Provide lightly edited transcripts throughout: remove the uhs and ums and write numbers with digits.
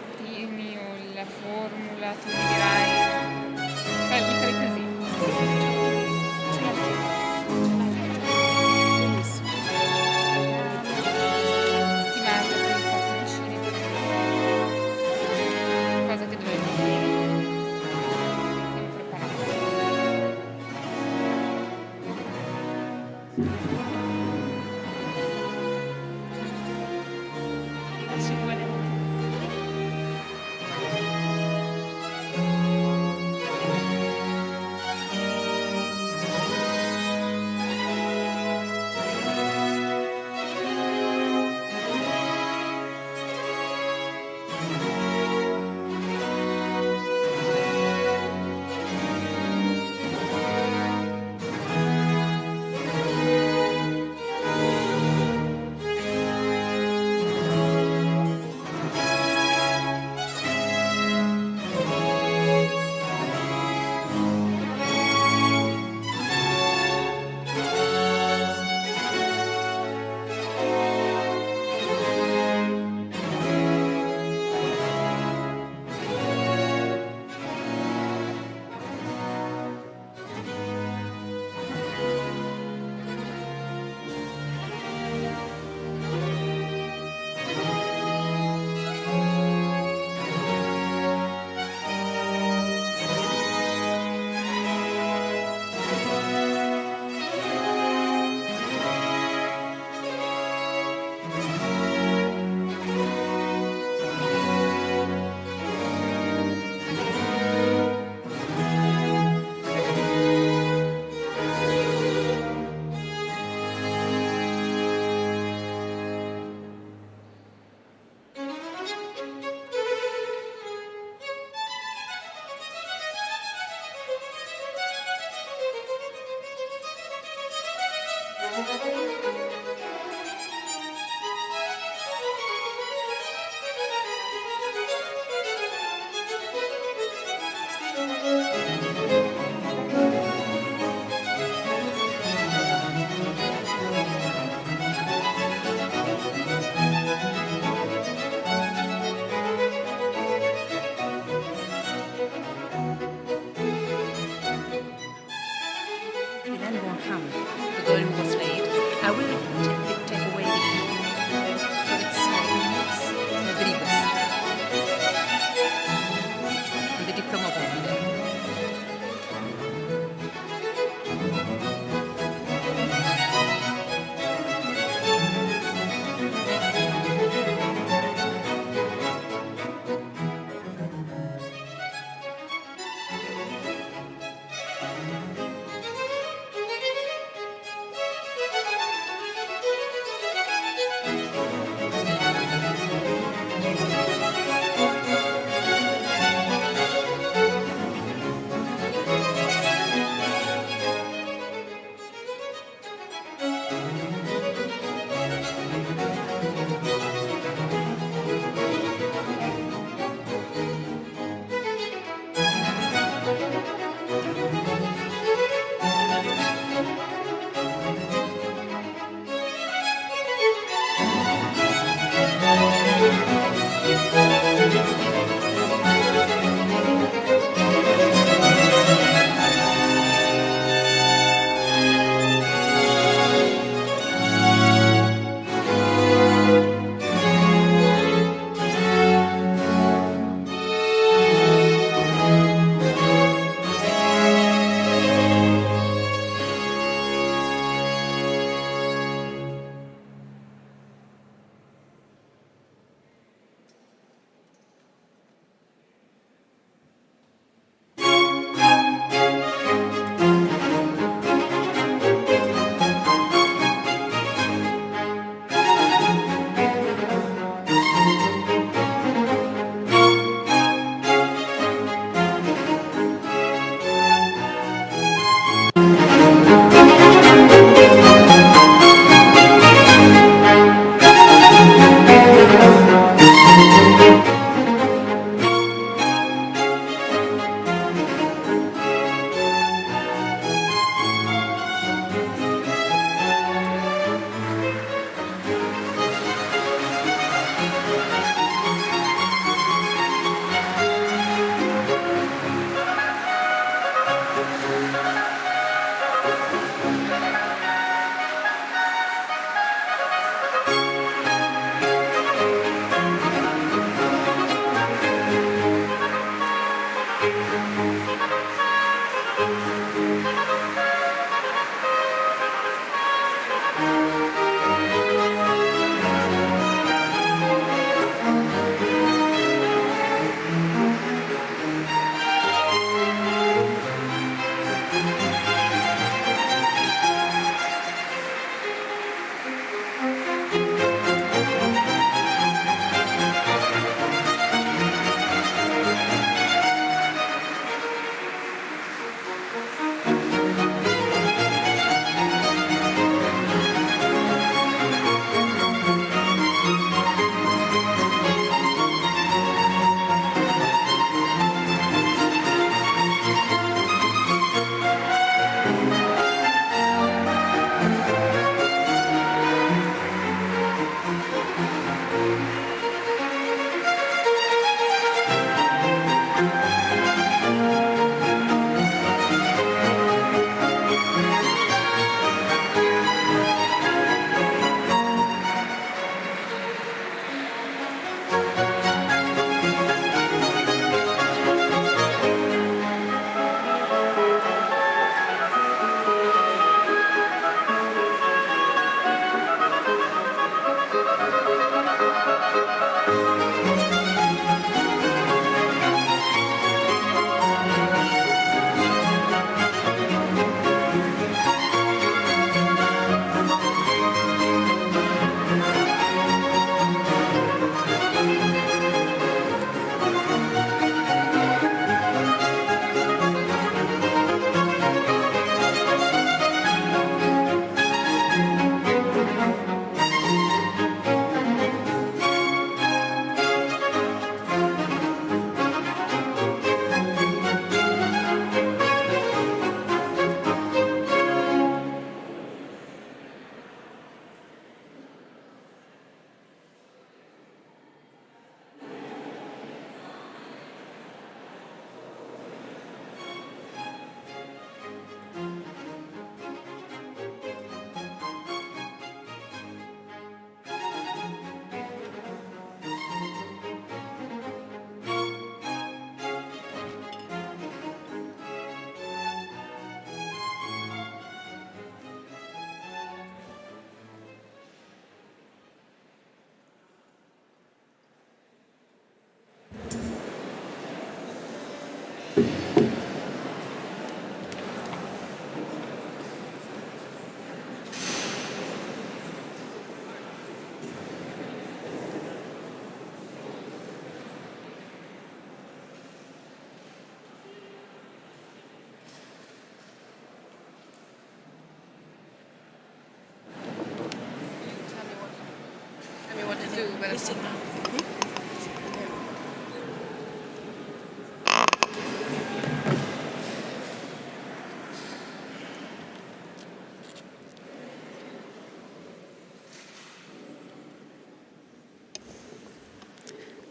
puntini o la formula, tu mi dirai, li farei così. Ce l'ho. Benissimo. Si mangia con i cartoncini per cosa che dovevo dire. Siamo preparati. Ci vuole.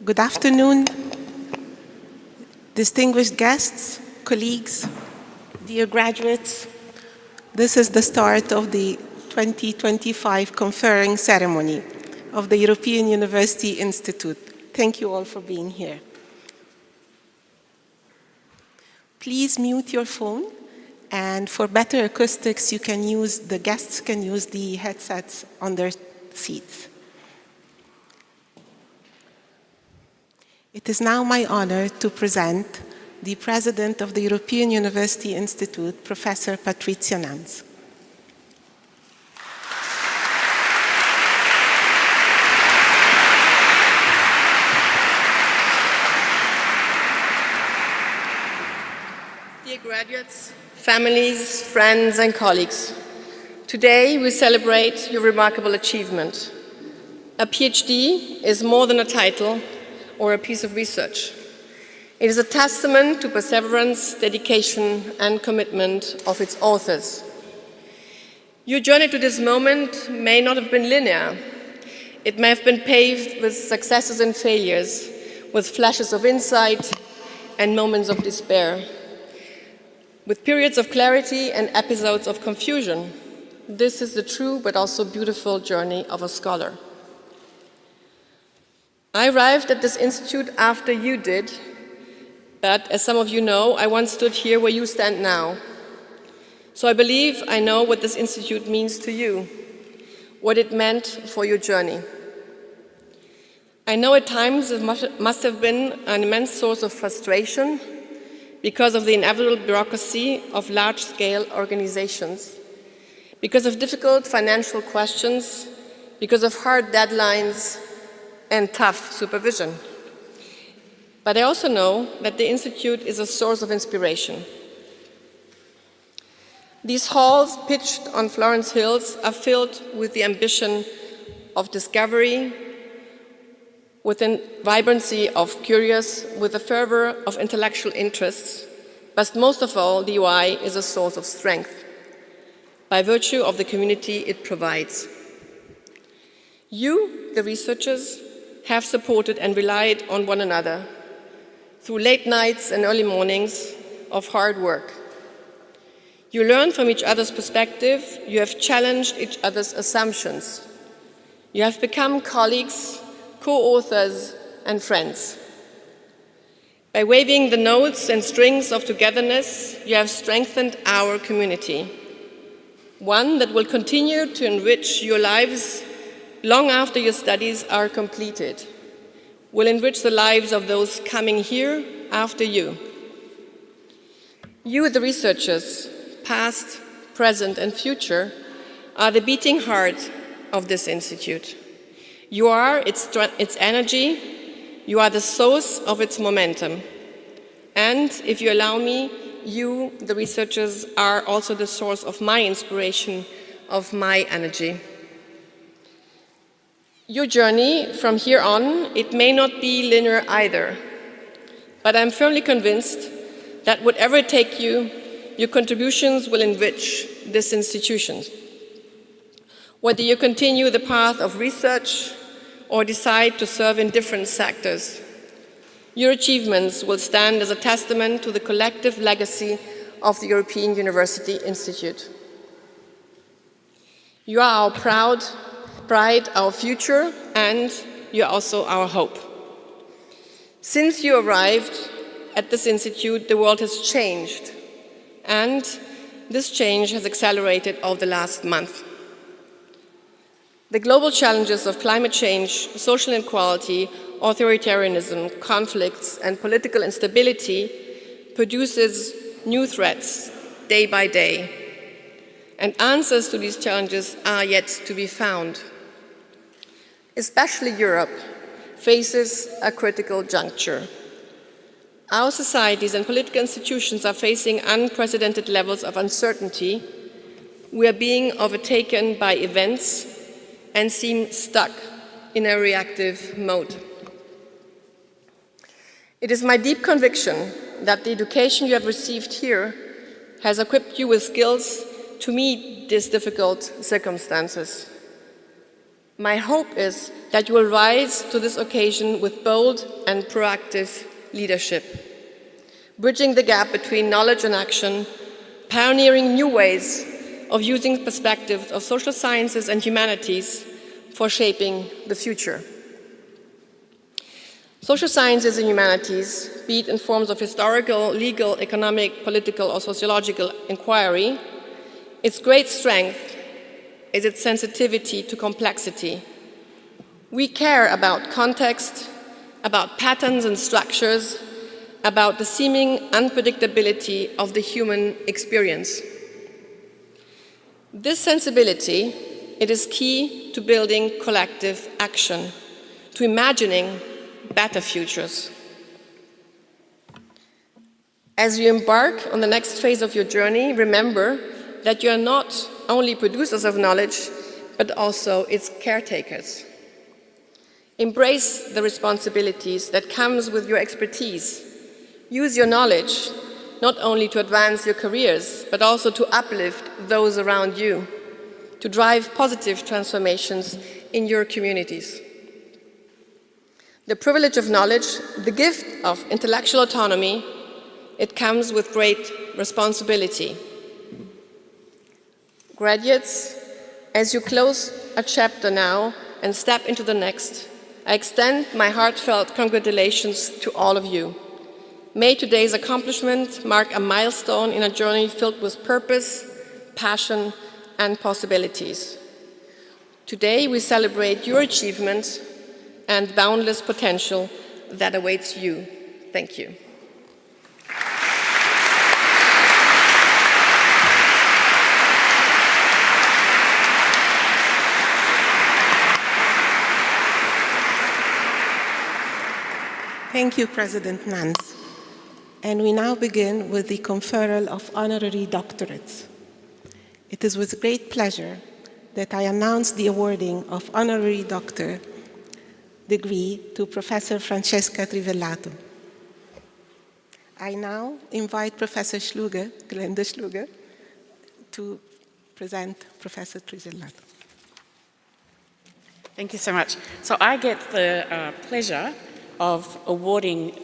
Good afternoon, distinguished guests, colleagues, dear graduates. This is the start of the 2025 conferring ceremony of the European University Institute. Thank you all for being here. Please mute your phone, and for better acoustics, the guests can use the headsets on their seats. It is now my honor to present the President of the European University Institute, Professor Patrizia Nans. Dear graduates, families, friends, and colleagues, today we celebrate your remarkable achievement. A PhD is more than a title or a piece of research. It is a testament to perseverance, dedication, and commitment of its authors. Your journey to this moment may not have been linear. It may have been paved with successes and failures, with flashes of insight and moments of despair, with periods of clarity and episodes of confusion. This is the true but also beautiful journey of a scholar. I arrived at this institute after you did, but as some of you know, I once stood here where you stand now. So I believe I know what this institute means to you, what it meant for your journey. I know at times it must have been an immense source of frustration because of the inevitable bureaucracy of large-scale organizations, because of difficult financial questions, because of hard deadlines, and tough supervision. But I also know that the Institute is a source of inspiration. These halls pitched on Florence Hills are filled with the ambition of discovery, with the vibrancy of curious, with the fervor of intellectual interests, but most of all, the UI is a source of strength by virtue of the community it provides. You, the researchers, have supported and relied on one another through late nights and early mornings of hard work. You learn from each other's perspective, you have challenged each other's assumptions. You have become colleagues, co-authors, and friends. By waving the notes and strings of togetherness, you have strengthened our community, one that will continue to enrich your lives long after your studies are completed, will enrich the lives of those coming here after you. You, the researchers, past, present, and future, are the beating heart of this institute. You are its energy, you are the source of its momentum. And if you allow me, you, the researchers, are also the source of my inspiration, of my energy. Your journey from here on, it may not be linear either, but I'm firmly convinced that whatever it takes you, your contributions will enrich this institution. Whether you continue the path of research or decide to serve in different sectors, your achievements will stand as a testament to the collective legacy of the European University Institute. You are our pride, our future, and you are also our hope. Since you arrived at this institute, the world has changed, and this change has accelerated over the last month. The global challenges of climate change, social inequality, authoritarianism, conflicts, and political instability produces new threats day by day, and answers to these challenges are yet to be found. Especially Europe faces a critical juncture. Our societies and political institutions are facing unprecedented levels of uncertainty. We are being overtaken by events and seem stuck in a reactive mode. It is my deep conviction that the education you have received here has equipped you with skills to meet these difficult circumstances. My hope is that you will rise to this occasion with bold and proactive leadership, bridging the gap between knowledge and action, pioneering new ways of using perspectives of social sciences and humanities for shaping the future. Social sciences and humanities, be it in forms of historical, legal, economic, political, or sociological inquiry, its great strength is its sensitivity to complexity. We care about context, about patterns and structures, about the seeming unpredictability of the human experience. This sensibility, it is key to building collective action, to imagining better futures. As you embark on the next phase of your journey, remember that you are not only producers of knowledge, but also its caretakers. Embrace the responsibilities that comes with your expertise. Use your knowledge not only to advance your careers, but also to uplift those around you, to drive positive transformations in your communities. The privilege of knowledge, the gift of intellectual autonomy, it comes with great responsibility. Graduates, as you close a chapter now and step into the next, I extend my heartfelt congratulations to all of you. May today's accomplishment mark a milestone in a journey filled with purpose, passion, and possibilities. Today, we celebrate your achievements and boundless potential that awaits you. Thank you. Thank you, President Nance. And we now begin with the conferral of honorary doctorates. It is with great pleasure that I announce the awarding of honorary doctor degree to Professor Francesca Trivellato. I now invite Professor Schluger, Glenda Schluger, to present Professor Trivellato. Thank you so much. So I get the pleasure of awarding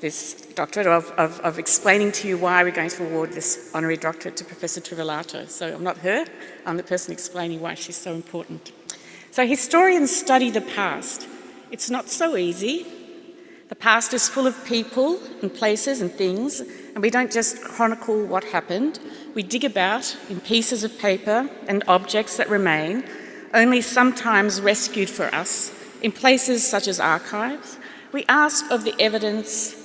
this doctorate, of explaining to you why we're going to award this honorary doctorate to Professor Trivellato. So I'm not her, I'm the person explaining why she's so important. So historians study the past. It's not so easy. The past is full of people and places and things, and we don't just chronicle what happened. We dig about in pieces of paper and objects that remain, only sometimes rescued for us, in places such as archives. We ask of the evidence,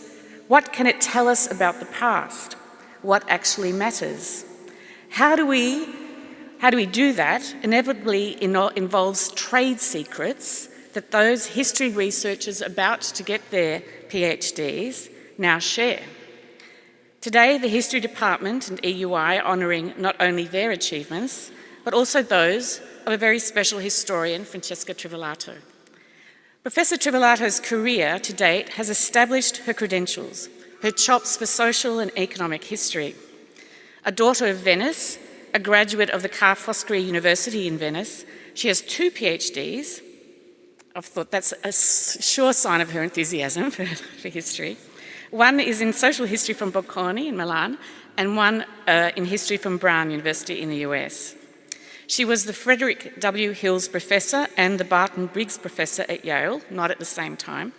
what can it tell us about the past? What actually matters? How do we do that? Inevitably involves trade secrets that those history researchers about to get their PhDs now share. Today, the History Department and EUI are honouring not only their achievements, but also those of a very special historian, Francesca Trivellato. Professor Trivellato's career to date has established her credentials, her chops for social and economic history. A daughter of Venice, a graduate of the Ca' Foscari University in Venice, she has 2 PhDs. I've thought that's a sure sign of her enthusiasm for history. One is in social history from Bocconi in Milan, and one in history from Brown University in the US. She was the Frederick W. Hills Professor and the Barton Briggs Professor at Yale, not at the same time.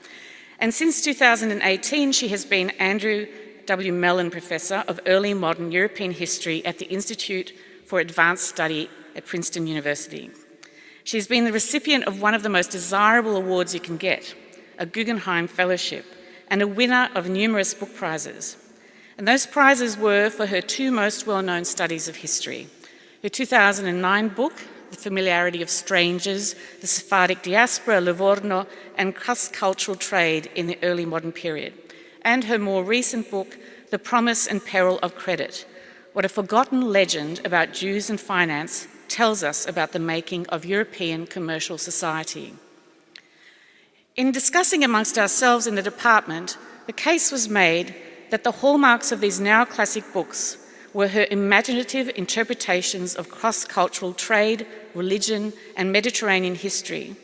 And since 2018, she has been Andrew W. Mellon Professor of Early Modern European History at the Institute for Advanced Study at Princeton University. She's been the recipient of one of the most desirable awards you can get, a Guggenheim Fellowship, and a winner of numerous book prizes. And those prizes were for her two most well-known studies of history. Her 2009 book, The Familiarity of Strangers, the Sephardic Diaspora, Livorno, and Cross-Cultural Trade in the Early Modern Period, and her more recent book, The Promise and Peril of Credit, What a Forgotten Legend about Jews and Finance tells us about the making of European commercial society. In discussing amongst ourselves in the department, the case was made that the hallmarks of these now classic books were her imaginative interpretations of cross-cultural trade, religion, and Mediterranean history,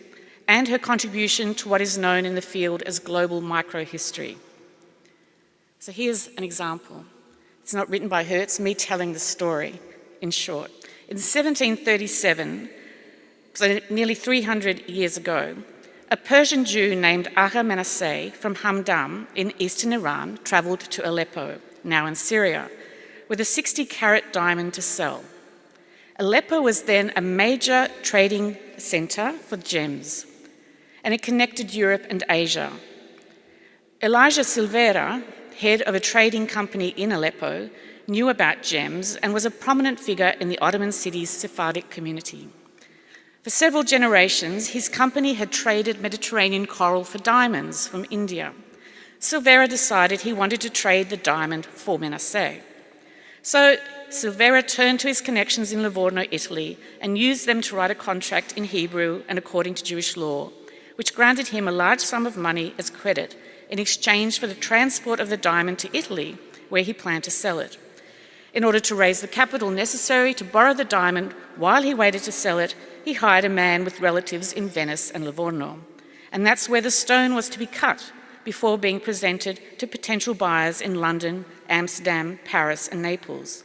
and her contribution to what is known in the field as global microhistory. So here's an example. It's not written by her, it's me telling the story, in short. In 1737, so nearly 300 years ago, a Persian Jew named Agha Manasseh from Hamdam in eastern Iran travelled to Aleppo, now in Syria, with a 60-carat diamond to sell. Aleppo was then a major trading centre for gems, and it connected Europe and Asia. Elijah Silvera, head of a trading company in Aleppo, knew about gems and was a prominent figure in the Ottoman city's Sephardic community. For several generations, his company had traded Mediterranean coral for diamonds from India. Silvera decided he wanted to trade the diamond for Manasseh. So Silvera turned to his connections in Livorno, Italy, and used them to write a contract in Hebrew and according to Jewish law, which granted him a large sum of money as credit in exchange for the transport of the diamond to Italy, where he planned to sell it. In order to raise the capital necessary to borrow the diamond while he waited to sell it, he hired a man with relatives in Venice and Livorno. And that's where the stone was to be cut before being presented to potential buyers in London, Amsterdam, Paris, and Naples.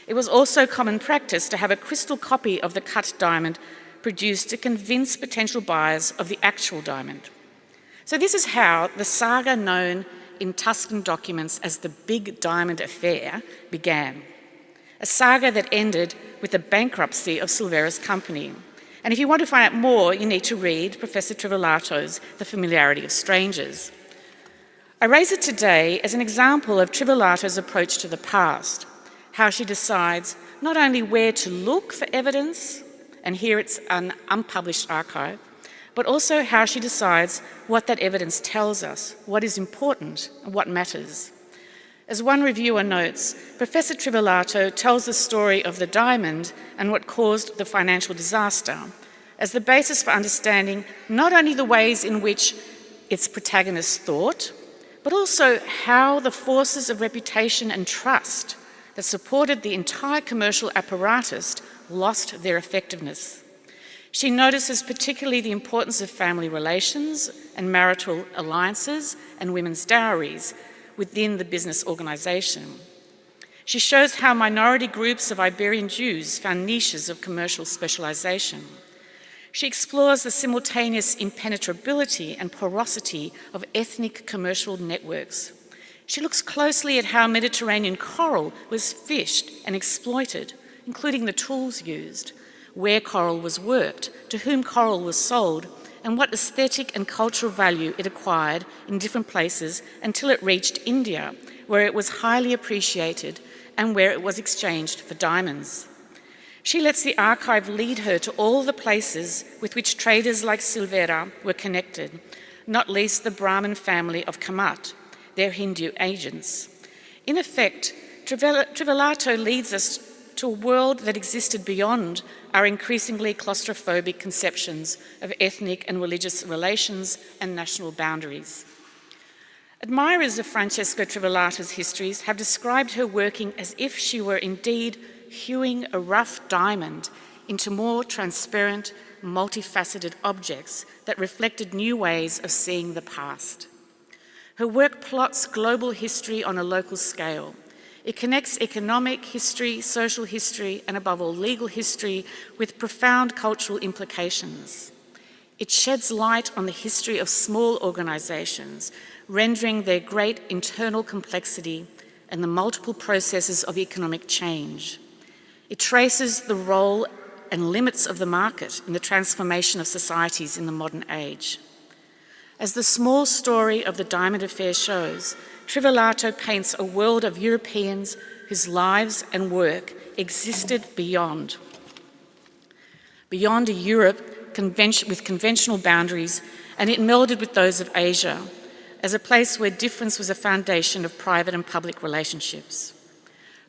It was also common practice to have a crystal copy of the cut diamond produced to convince potential buyers of the actual diamond. So this is how the saga known in Tuscan documents as the Big Diamond Affair began. A saga that ended with the bankruptcy of Silvera's company. And if you want to find out more, you need to read Professor Trivellato's The Familiarity of Strangers. I raise it today as an example of Trivellato's approach to the past, how she decides not only where to look for evidence, and here it's an unpublished archive, but also how she decides what that evidence tells us, what is important and what matters. As one reviewer notes, Professor Trivellato tells the story of the diamond and what caused the financial disaster as the basis for understanding not only the ways in which its protagonists thought, but also how the forces of reputation and trust that supported the entire commercial apparatus lost their effectiveness. She notices particularly the importance of family relations and marital alliances and women's dowries within the business organisation. She shows how minority groups of Iberian Jews found niches of commercial specialisation. She explores the simultaneous impenetrability and porosity of ethnic commercial networks. She looks closely at how Mediterranean coral was fished and exploited, including the tools used, where coral was worked, to whom coral was sold, and what aesthetic and cultural value it acquired in different places until it reached India, where it was highly appreciated and where it was exchanged for diamonds. She lets the archive lead her to all the places with which traders like Silvera were connected, not least the Brahmin family of Kamat, their Hindu agents. In effect, Trivellato leads us to a world that existed beyond our increasingly claustrophobic conceptions of ethnic and religious relations and national boundaries. Admirers of Francesco Trivellato's histories have described her working as if she were indeed hewing a rough diamond into more transparent, multifaceted objects that reflected new ways of seeing the past. Her work plots global history on a local scale. It connects economic history, social history, and above all, legal history with profound cultural implications. It sheds light on the history of small organisations, rendering their great internal complexity and the multiple processes of economic change. It traces the role and limits of the market in the transformation of societies in the modern age. As the small story of the Diamond Affair shows, Trivellato paints a world of Europeans whose lives and work existed beyond a Europe with conventional boundaries, and it melded with those of Asia as a place where difference was a foundation of private and public relationships.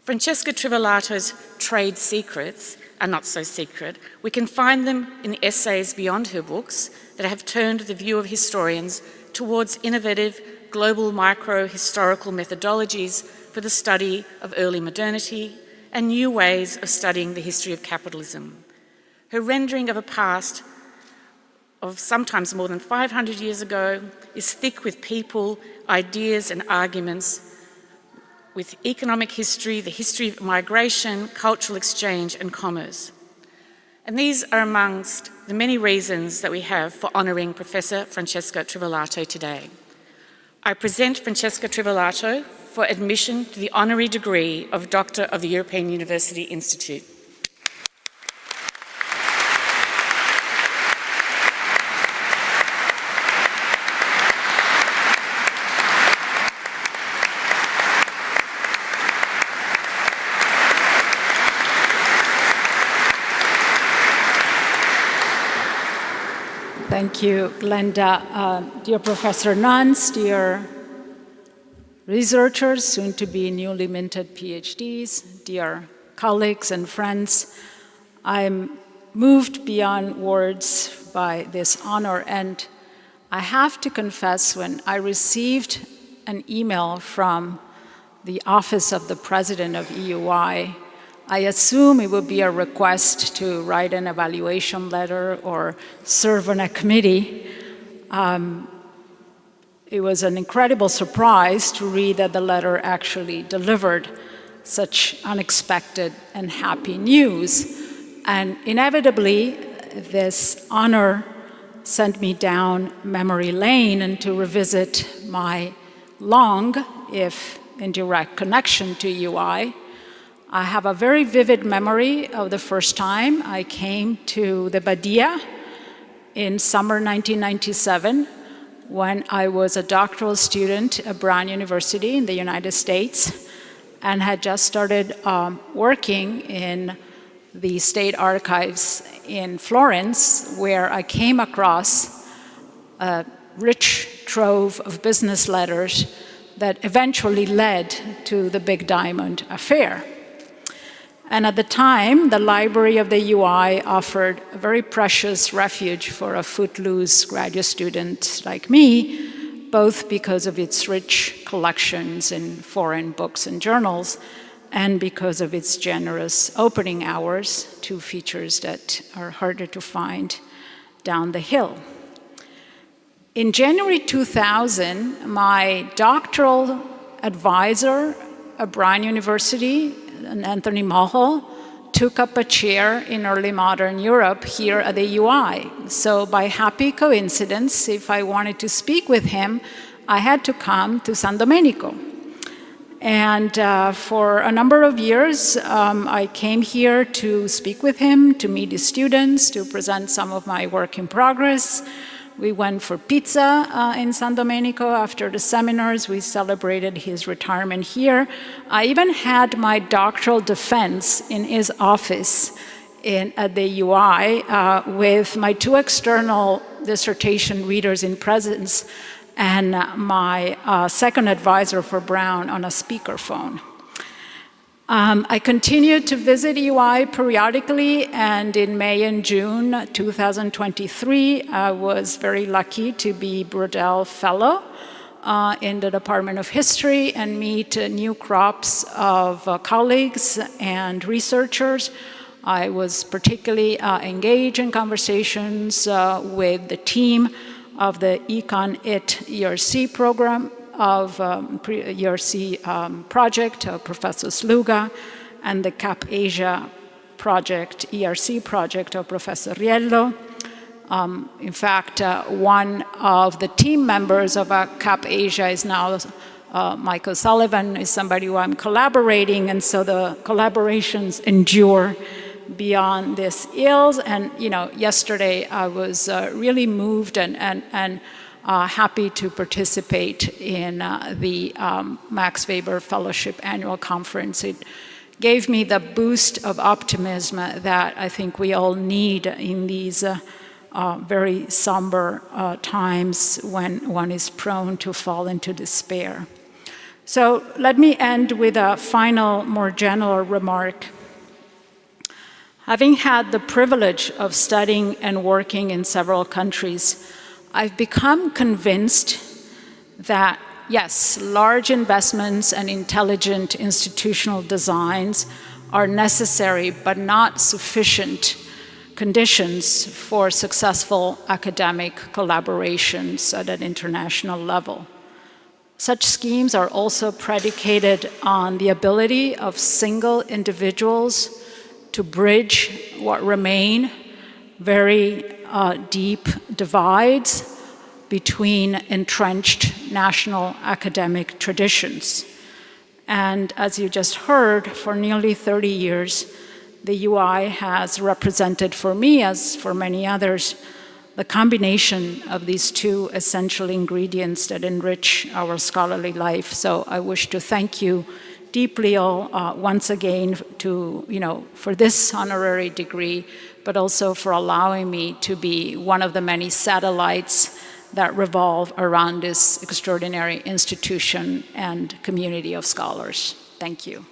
Francesca Trivellato's trade secrets are not so secret. We can find them in the essays beyond her books that have turned the view of historians towards innovative global micro-historical methodologies for the study of early modernity and new ways of studying the history of capitalism. Her rendering of a past of sometimes more than 500 years ago is thick with people, ideas and arguments, with economic history, the history of migration, cultural exchange and commerce. And these are amongst the many reasons that we have for honouring Professor Francesca Trivellato today. I present Francesca Trivellato for admission to the honorary degree of Doctor of the European University Institute. Thank you, Glenda. Dear Professor Nuns, dear researchers, soon to be newly minted PhDs, dear colleagues and friends, I'm moved beyond words by this honor, and I have to confess, when I received an email from the Office of the President of EUI, I assume it would be a request to write an evaluation letter or serve on a committee. It was an incredible surprise to read that the letter actually delivered such unexpected and happy news. And inevitably, this honor sent me down memory lane and to revisit my long, if indirect, connection to UI. I have a very vivid memory of the first time I came to the Badia in summer 1997 when I was a doctoral student at Brown University in the United States and had just started working in the State Archives in Florence, where I came across a rich trove of business letters that eventually led to the Big Diamond affair. And at the time, the library of the UI offered a very precious refuge for a footloose graduate student like me, both because of its rich collections in foreign books and journals, and because of its generous opening hours, two features that are harder to find down the hill. In January 2000, my doctoral advisor at Brown University, Anthony Mulhall, took up a chair in early modern Europe here at the UI. So by happy coincidence, if I wanted to speak with him, I had to come to San Domenico. And for a number of years, I came here to speak with him, to meet his students, to present some of my work in progress. We went for pizza in San Domenico after the seminars. We celebrated his retirement here. I even had my doctoral defense in his office at the UI with my two external dissertation readers in presence and my second advisor for Brown on a speakerphone. I continued to visit UI periodically, and in May and June 2023, I was very lucky to be Brodel Fellow in the Department of History and meet new crops of colleagues and researchers. I was particularly engaged in conversations with the team of the Econ-IT ERC program, of ERC project of Professor Sluga, and the CAP Asia project, ERC project of Professor Riello. In fact, one of the team members of CAP Asia is now Michael Sullivan, is somebody who I'm collaborating, and so the collaborations endure beyond this ills. And yesterday I was really moved and happy to participate in the Max Weber Fellowship Annual Conference. It gave me the boost of optimism that I think we all need in these very somber times when one is prone to fall into despair. So let me end with a final, more general remark. Having had the privilege of studying and working in several countries, I've become convinced that, yes, large investments and intelligent institutional designs are necessary but not sufficient conditions for successful academic collaborations at an international level. Such schemes are also predicated on the ability of single individuals to bridge what remain very deep divides between entrenched national academic traditions. And as you just heard, for nearly 30 years, the UI has represented for me, as for many others, the combination of these two essential ingredients that enrich our scholarly life. So I wish to thank you deeply all once again for this honorary degree, but also for allowing me to be one of the many satellites that revolve around this extraordinary institution and community of scholars. Thank you.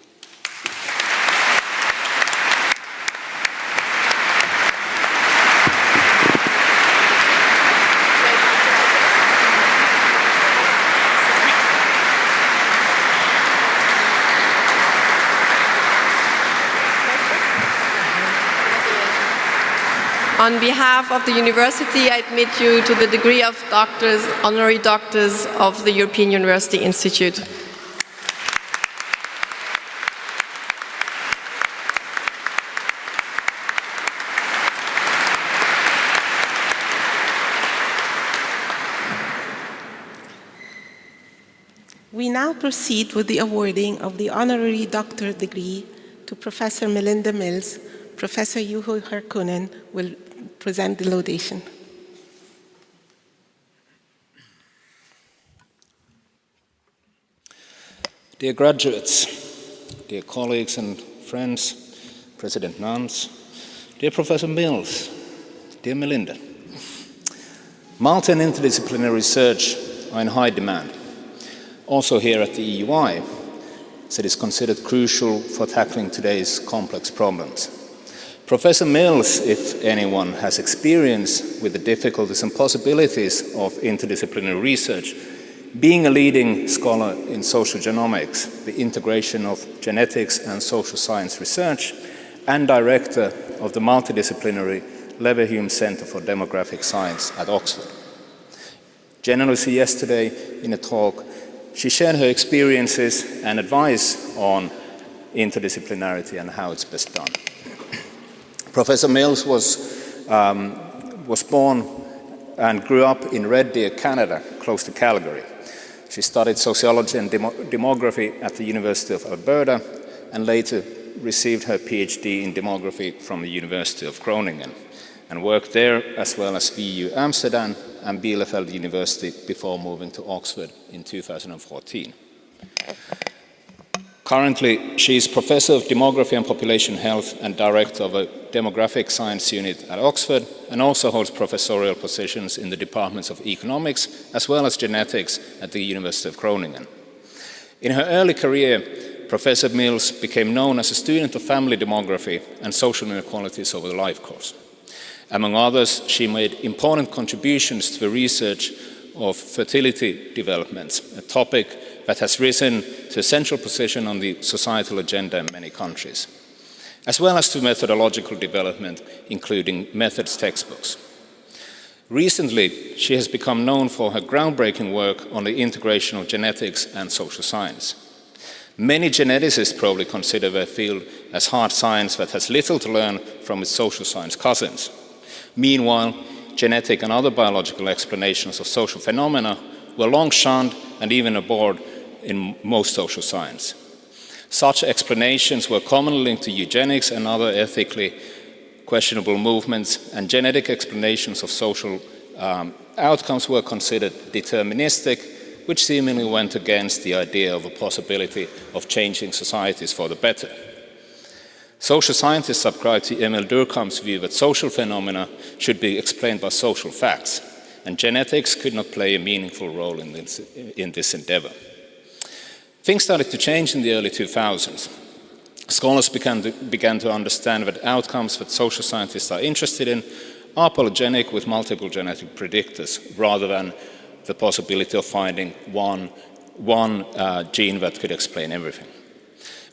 On behalf of the university, I admit you to the degree of doctors, honorary doctors of the European University Institute. We now proceed with the awarding of the honorary doctorate degree to Professor Melinda Mills. Professor Juho Harkonen will present the laudation. Dear graduates, dear colleagues and friends, President Nance, dear Professor Mills, dear Melinda, multi- and interdisciplinary research are in high demand. Also here at the EUI, as it is considered crucial for tackling today's complex problems. Professor Mills, if anyone, has experience with the difficulties and possibilities of interdisciplinary research, being a leading scholar in social genomics, the integration of genetics and social science research, and director of the multidisciplinary Leverhulme Center for Demographic Science at Oxford. Generously yesterday in a talk, she shared her experiences and advice on interdisciplinarity and how it's best done. Professor Mills was born and grew up in Red Deer, Canada, close to Calgary. She studied sociology and demography at the University of Alberta and later received her PhD in demography from the University of Groningen and worked there as well as VU Amsterdam and Bielefeld University before moving to Oxford in 2014. Currently, she is Professor of Demography and Population Health and Director of a Demographic Science Unit at Oxford, and also holds professorial positions in the departments of Economics as well as Genetics at the University of Groningen. In her early career, Professor Mills became known as a student of family demography and social inequalities over the life course. Among others, she made important contributions to the research of fertility developments, a topic that has risen to a central position on the societal agenda in many countries, as well as to methodological development, including methods textbooks. Recently, she has become known for her groundbreaking work on the integration of genetics and social science. Many geneticists probably consider their field as hard science that has little to learn from its social science cousins. Meanwhile, genetic and other biological explanations of social phenomena were long shunned and even abhorred in most social science. Such explanations were commonly linked to eugenics and other ethically questionable movements, and genetic explanations of social outcomes were considered deterministic, which seemingly went against the idea of a possibility of changing societies for the better. Social scientists subscribe to Emile Durkheim's view that social phenomena should be explained by social facts, and genetics could not play a meaningful role in this endeavor. Things started to change in the early 2000s. Scholars began to understand that outcomes that social scientists are interested in are polygenic with multiple genetic predictors, rather than the possibility of finding one gene that could explain everything.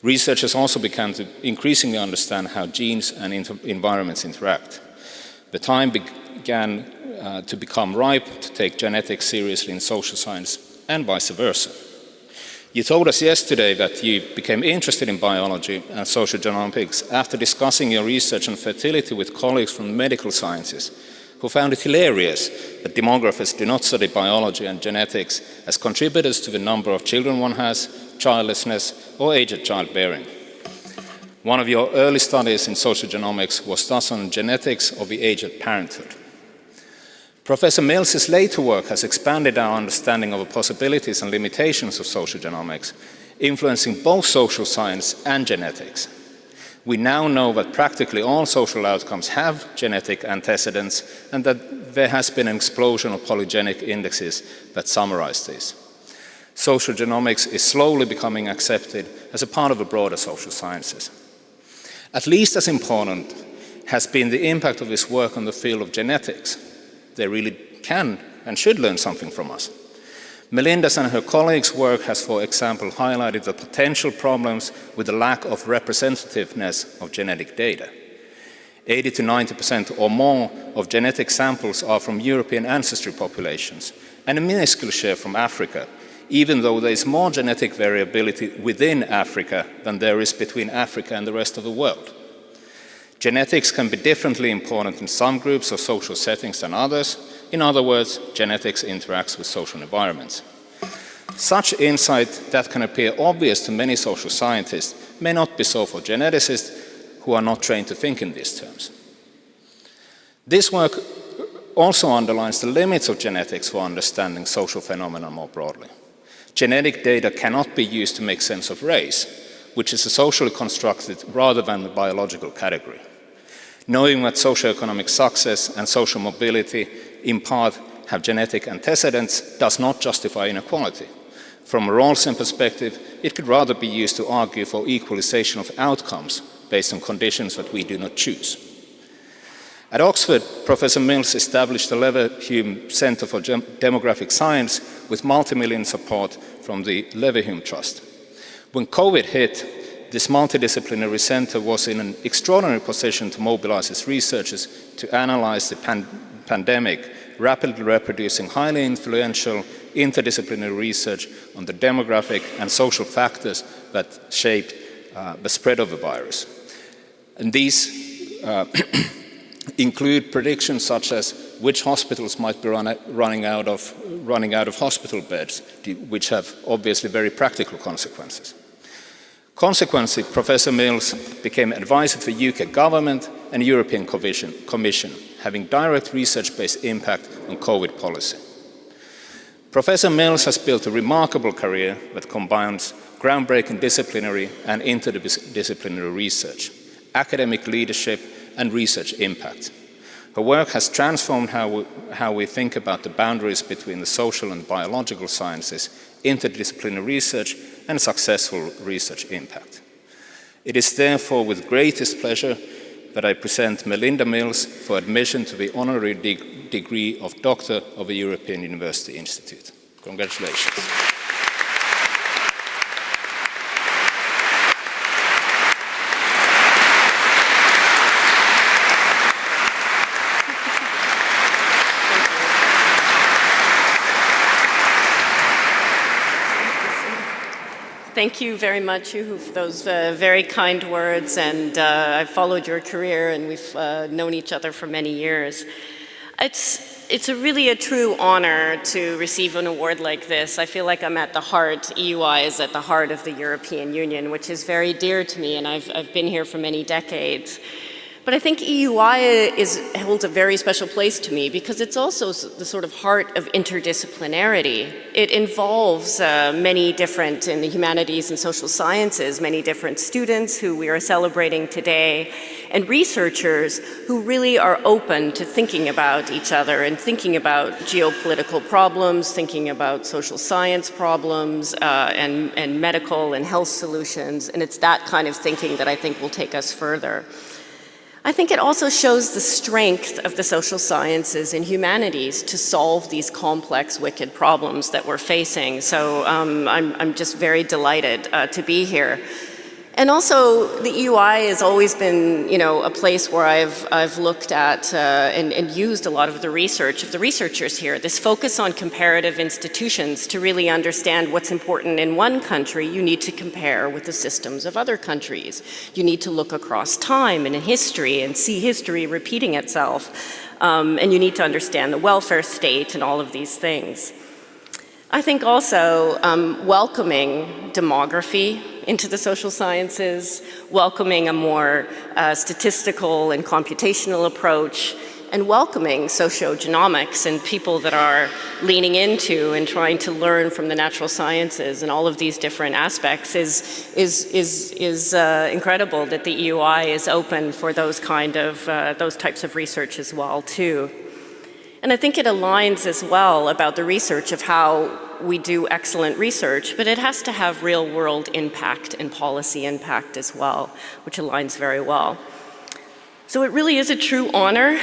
Researchers also began to increasingly understand how genes and environments interact. The time began to become ripe to take genetics seriously in social science and vice versa. You told us yesterday that you became interested in biology and social genomics after discussing your research on fertility with colleagues from the medical sciences, who found it hilarious that demographers do not study biology and genetics as contributors to the number of children one has, childlessness, or age of childbearing. One of your early studies in social genomics was thus on genetics of the age of parenthood. Professor Mills's later work has expanded our understanding of the possibilities and limitations of social genomics, influencing both social science and genetics. We now know that practically all social outcomes have genetic antecedents and that there has been an explosion of polygenic indexes that summarize these. Social genomics is slowly becoming accepted as a part of the broader social sciences. At least as important has been the impact of this work on the field of genetics. They really can and should learn something from us. Melinda's and her colleagues' work has, for example, highlighted the potential problems with the lack of representativeness of genetic data. 80 to 90% or more of genetic samples are from European ancestry populations, and a minuscule share from Africa, even though there is more genetic variability within Africa than there is between Africa and the rest of the world. Genetics can be differently important in some groups or social settings than others. In other words, genetics interacts with social environments. Such insight that can appear obvious to many social scientists may not be so for geneticists who are not trained to think in these terms. This work also underlines the limits of genetics for understanding social phenomena more broadly. Genetic data cannot be used to make sense of race, which is a socially constructed rather than a biological category. Knowing that socioeconomic success and social mobility in part have genetic antecedents does not justify inequality. From a Rawlsian perspective, it could rather be used to argue for equalization of outcomes based on conditions that we do not choose. At Oxford, Professor Mills established the Leverhulme Centre for Demographic Science with multi-million support from the Leverhulme Trust. When COVID hit, this multidisciplinary center was in an extraordinary position to mobilize its researchers to analyze the pandemic, rapidly reproducing highly influential interdisciplinary research on the demographic and social factors that shaped the spread of the virus. And these include predictions such as which hospitals might be running out of hospital beds, which have obviously very practical consequences. Consequently, Professor Mills became advisor to the UK government and European Commission, having direct research-based impact on COVID policy. Professor Mills has built a remarkable career that combines groundbreaking disciplinary and interdisciplinary research, academic leadership, and research impact. Her work has transformed how we think about the boundaries between the social and biological sciences, interdisciplinary research, and successful research impact. It is therefore with greatest pleasure that I present Melinda Mills for admission to the honorary degree of Doctor of the European University Institute. Congratulations. Thank you very much, Juho, for those very kind words, and I've followed your career and we've known each other for many years. It's really a true honor to receive an award like this. I feel like I'm at the heart, EUI is at the heart of the European Union, which is very dear to me, and I've been here for many decades. But I think EUI holds a very special place to me because it's also the sort of heart of interdisciplinarity. It involves many different, in the humanities and social sciences, many different students who we are celebrating today, and researchers who really are open to thinking about each other and thinking about geopolitical problems, thinking about social science problems, and medical and health solutions. And it's that kind of thinking that I think will take us further. I think it also shows the strength of the social sciences and humanities to solve these complex, wicked problems that we're facing. So I'm just very delighted to be here. And also, the EUI has always been, a place where I've looked at and used a lot of the research of the researchers here. This focus on comparative institutions to really understand what's important in one country, you need to compare with the systems of other countries. You need to look across time and in history and see history repeating itself. And you need to understand the welfare state and all of these things. I think also welcoming demography into the social sciences, welcoming a more statistical and computational approach, and welcoming sociogenomics and people that are leaning into and trying to learn from the natural sciences and all of these different aspects is incredible that the EUI is open for those types of research as well too. And I think it aligns as well about the research of how we do excellent research, but it has to have real-world impact and policy impact as well, which aligns very well. So it really is a true honor,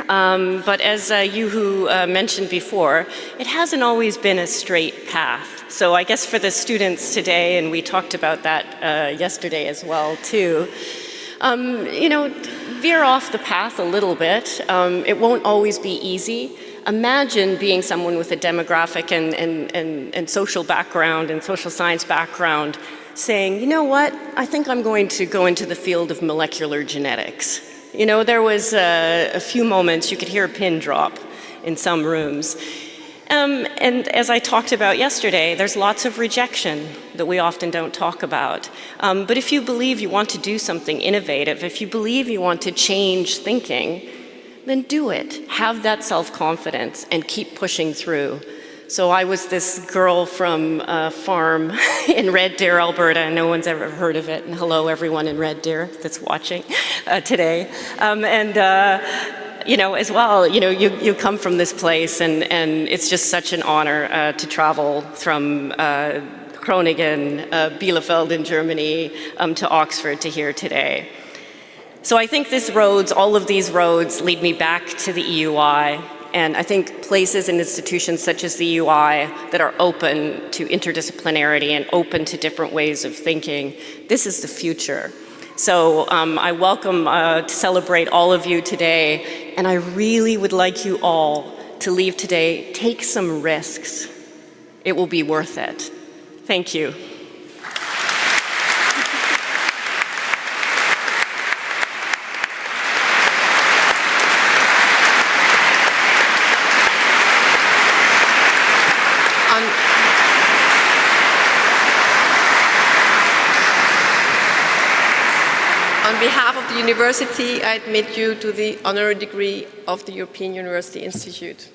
but as Juho mentioned before, it hasn't always been a straight path. So I guess for the students today, and we talked about that yesterday as well too, veer off the path a little bit. It won't always be easy. Imagine being someone with a demographic and social background and social science background saying, you know what, I think I'm going to go into the field of molecular genetics. There was a few moments you could hear a pin drop in some rooms. And as I talked about yesterday, there's lots of rejection that we often don't talk about. But if you believe you want to do something innovative, if you believe you want to change thinking, then do it. Have that self-confidence and keep pushing through. So I was this girl from a farm in Red Deer, Alberta, and no one's ever heard of it. And hello, everyone in Red Deer that's watching today. As well, you come from this place, and it's just such an honor to travel from Groningen, Bielefeld in Germany, to Oxford to here today. So I think all of these roads lead me back to the EUI, and I think places and institutions such as the EUI that are open to interdisciplinarity and open to different ways of thinking, this is the future. So I welcome to celebrate all of you today, and I really would like you all to leave today, take some risks. It will be worth it. Thank you. On behalf of the university, I admit you to the honorary degree of the European University Institute.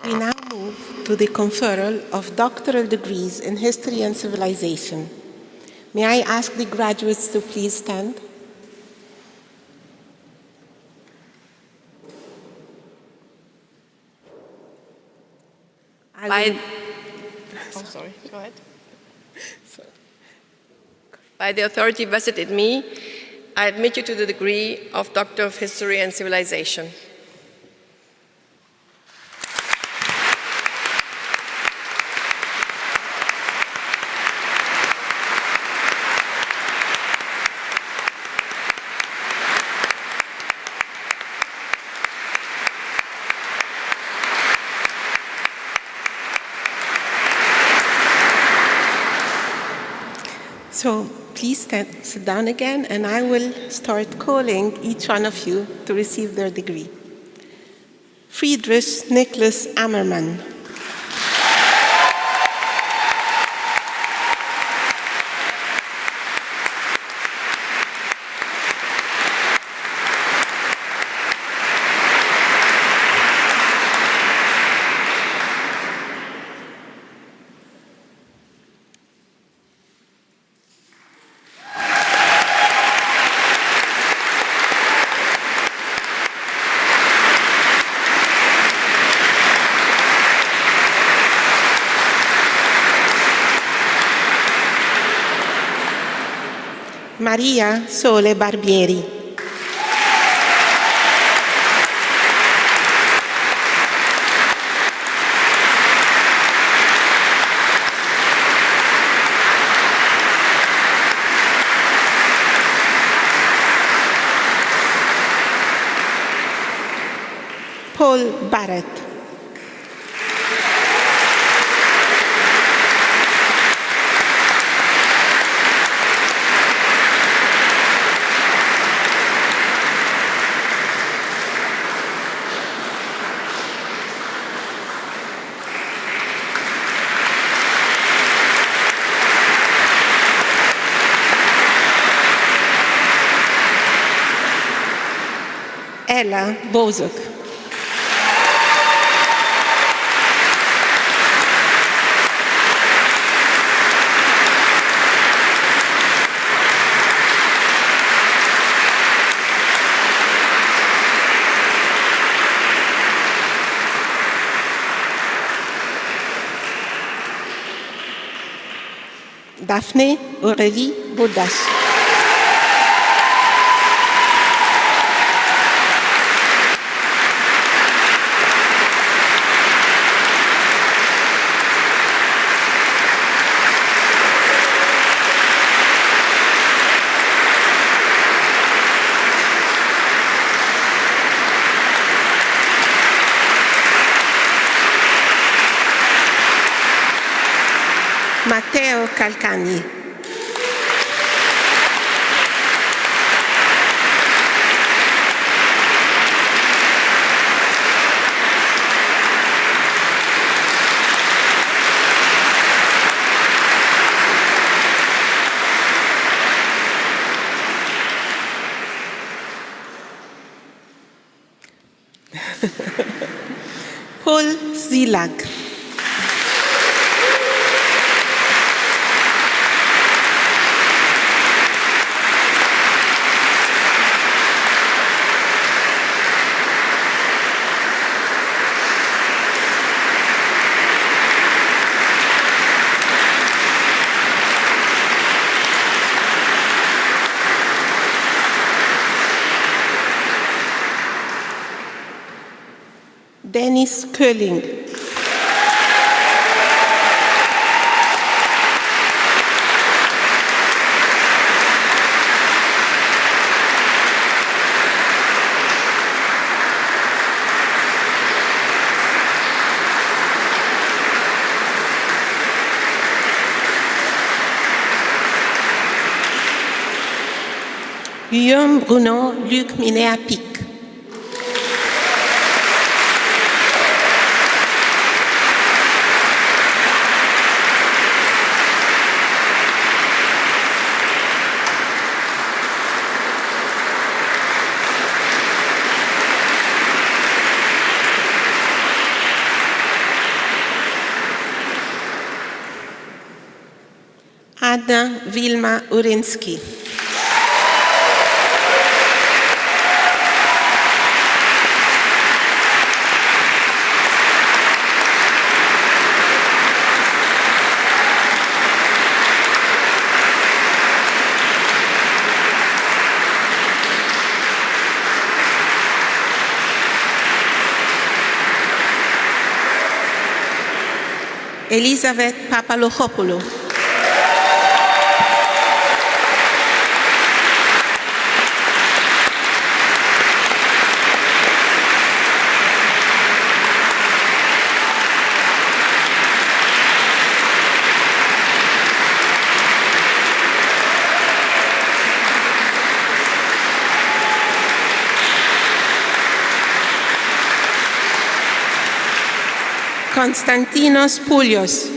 We now move to the conferral of doctoral degrees in history and civilization. May I ask the graduates to please stand? Go ahead. By the authority vested in me, I admit you to the degree of Doctor of History and Civilization. So please sit down again, and I will start calling each one of you to receive their degree. Friedrich Nicholas Ammermann. Maria Sole Barbieri. Paul Barrett. Ella Bozok. Daphne Aurélie Baudas. Matteo Calcagni. Paul Zilag. Dennis Kölling. Guillaume Bruno Luc Minéa-Pic. Anna Wilma Urinski. Elizabeth Papalochopoulou. Konstantinos Poulios.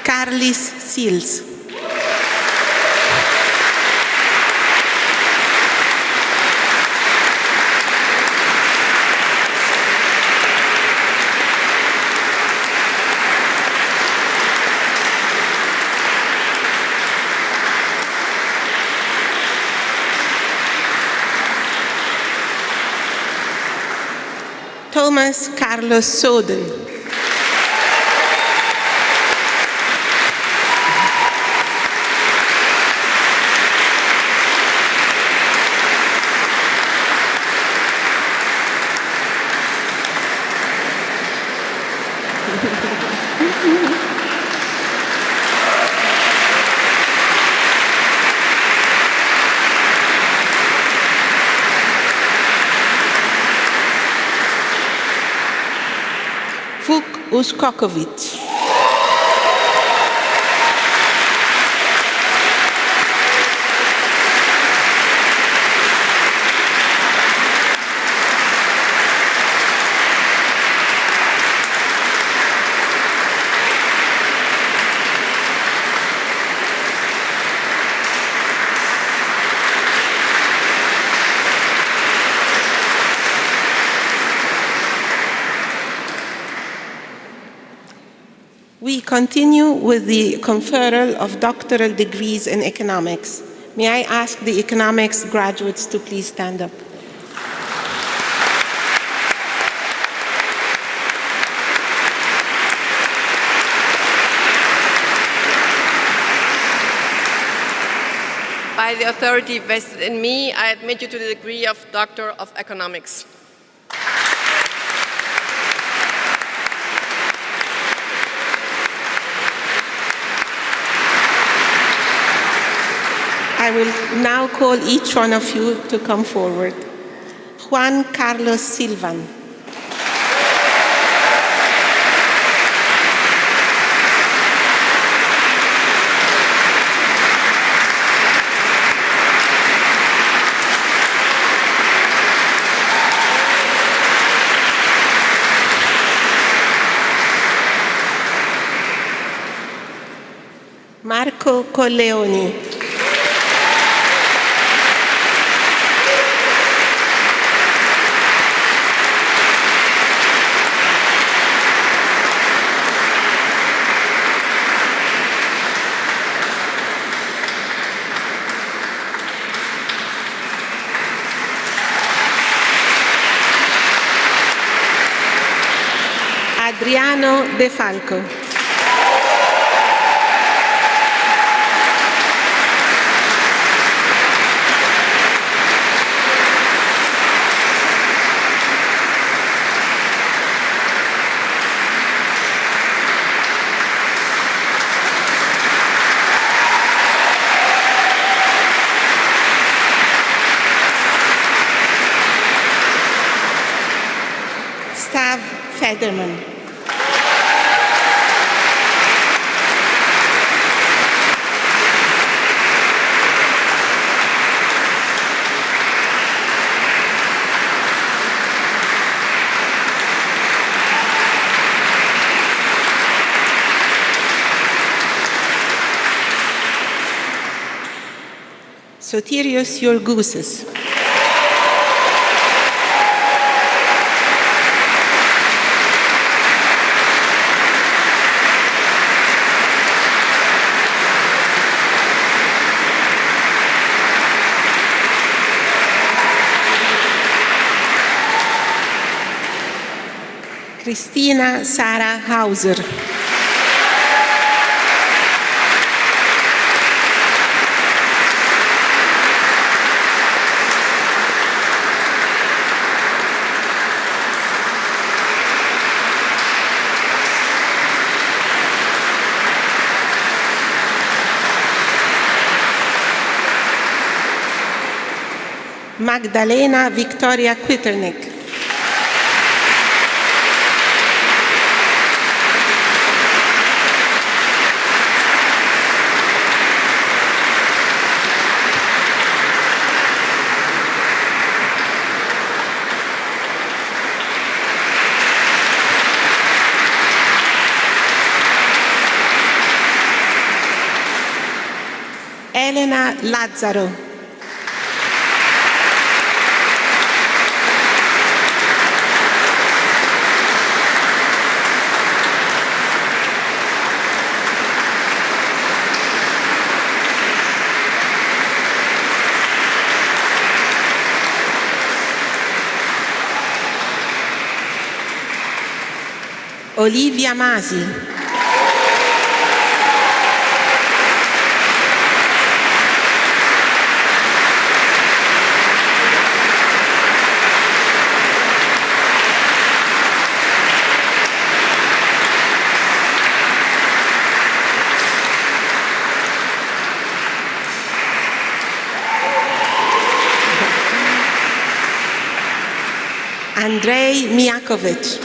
Carlis Sils. Thomas Carlos Soden. Vuk Uskokovic. We continue with the conferral of doctoral degrees in economics. May I ask the economics graduates to please stand up? By the authority vested in me, I admit you to the degree of Doctor of Economics. I will now call each one of you to come forward. Juan Carlos Silvan. Marco Colleoni. Adriano De Falco. Stav Federman. Sotirios Yorgousis. Christina Sara Hauser. Magdalena Victoria Quiternick. Elena Lazzaro. Olivia Masi. Andrei Mijakovic.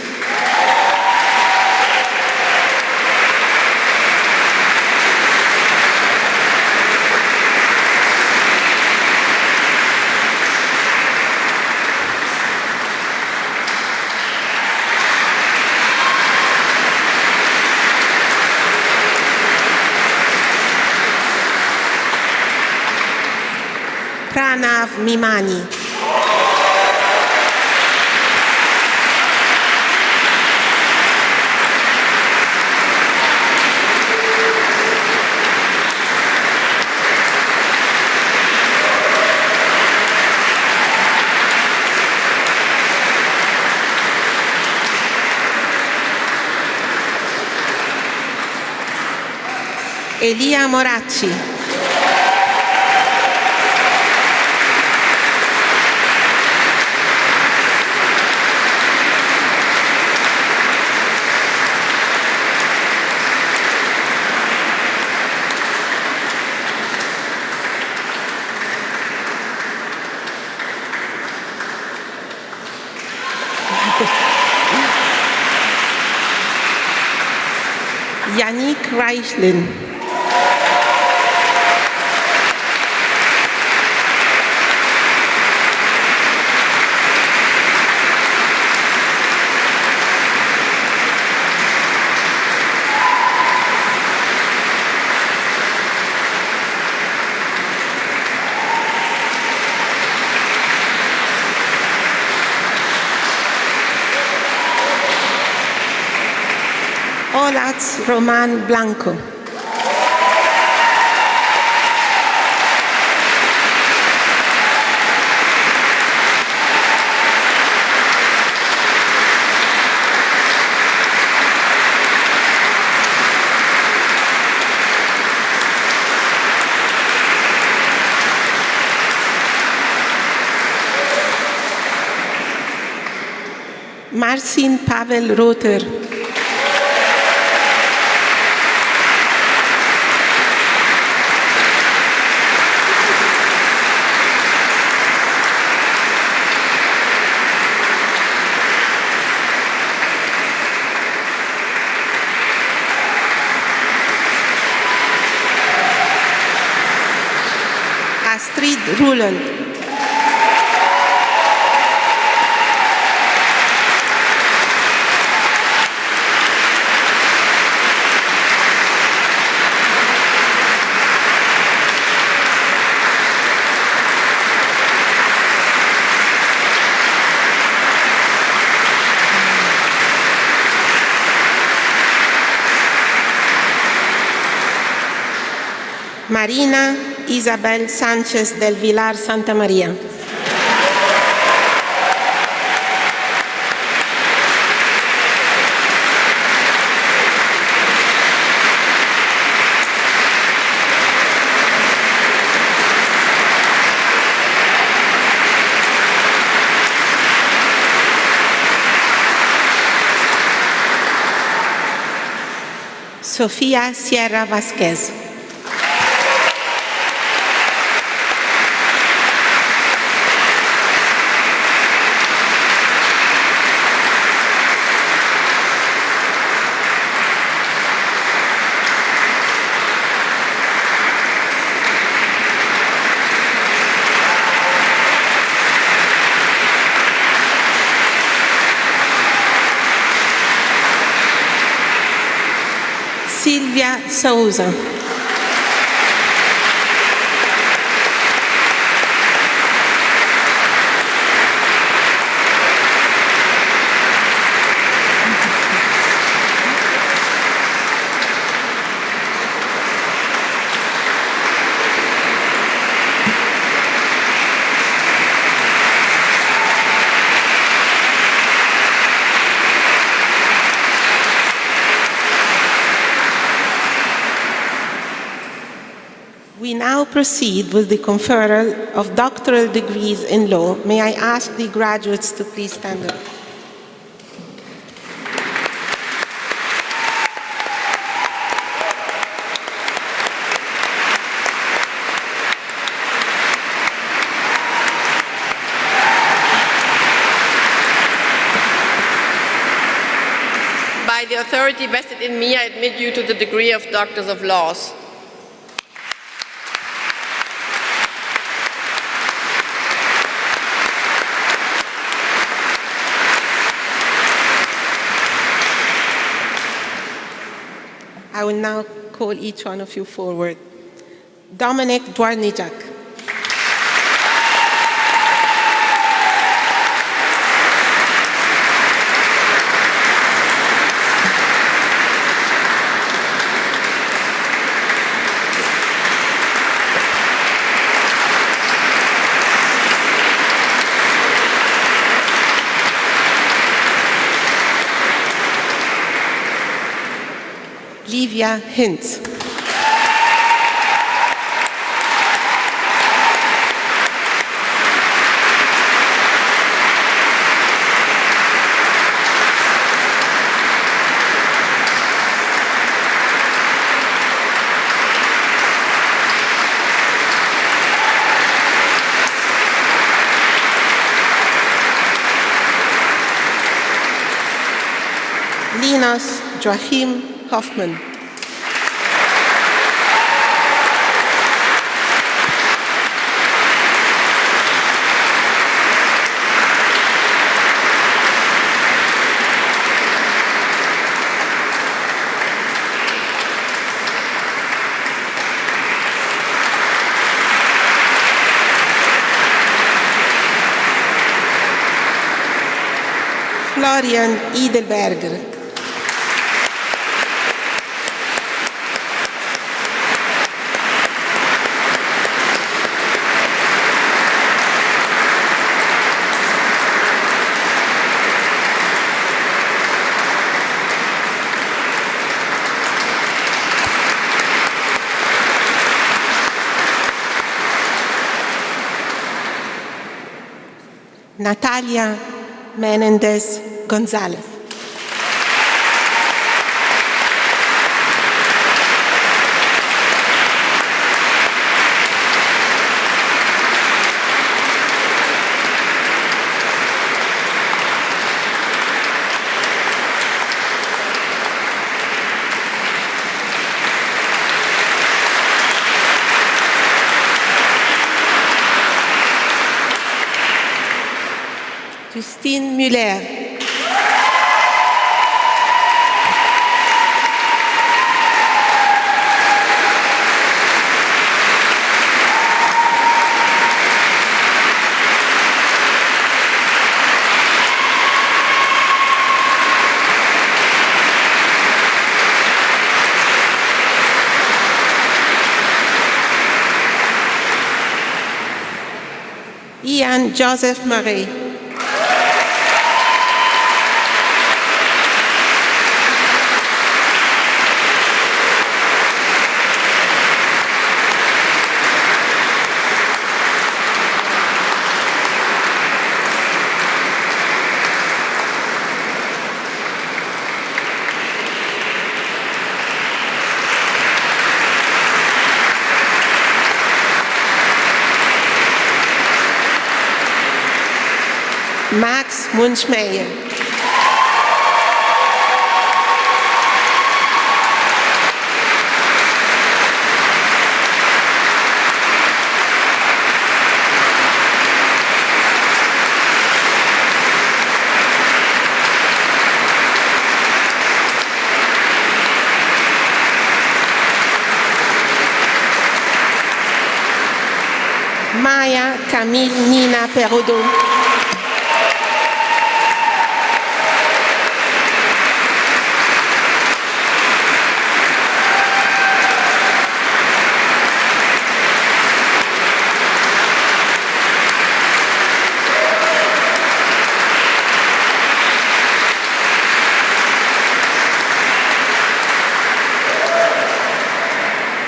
Pranav Mimani. Elia Moracci. Yannick Reichlin. Olaz Roman Blanco. Marcin Pavel Rother. Astrid Ruland. Marina Isabel Sánchez del Vilar Santa María. Sofía Sierra Vázquez. Lívia Souza. We now proceed with the conferral of doctoral degrees in law. May I ask the graduates to please stand up. By the authority vested in me, I admit you to the degree of Doctors of Laws. I will now call each one of you forward. Dominik Dwarnijak. Lívia Hintz. Linus Joachim Hoffmann. Florian Edelberger. Natalia Menendez Gonzalez. Christine Muller. Ian Joseph Murray. Max Munchmeyer. Maya Camille Nina Perraudot.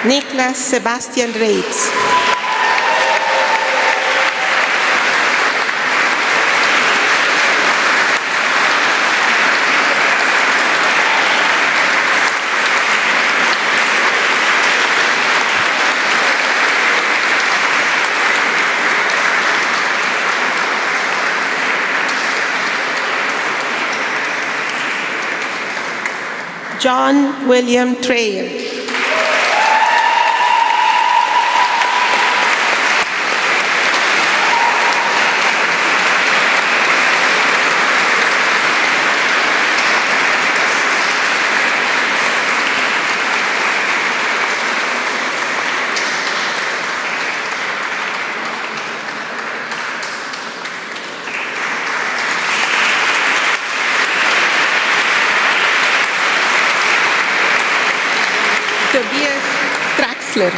Niklas Sebastian Reitz. John William Trail. Tobias Traxler.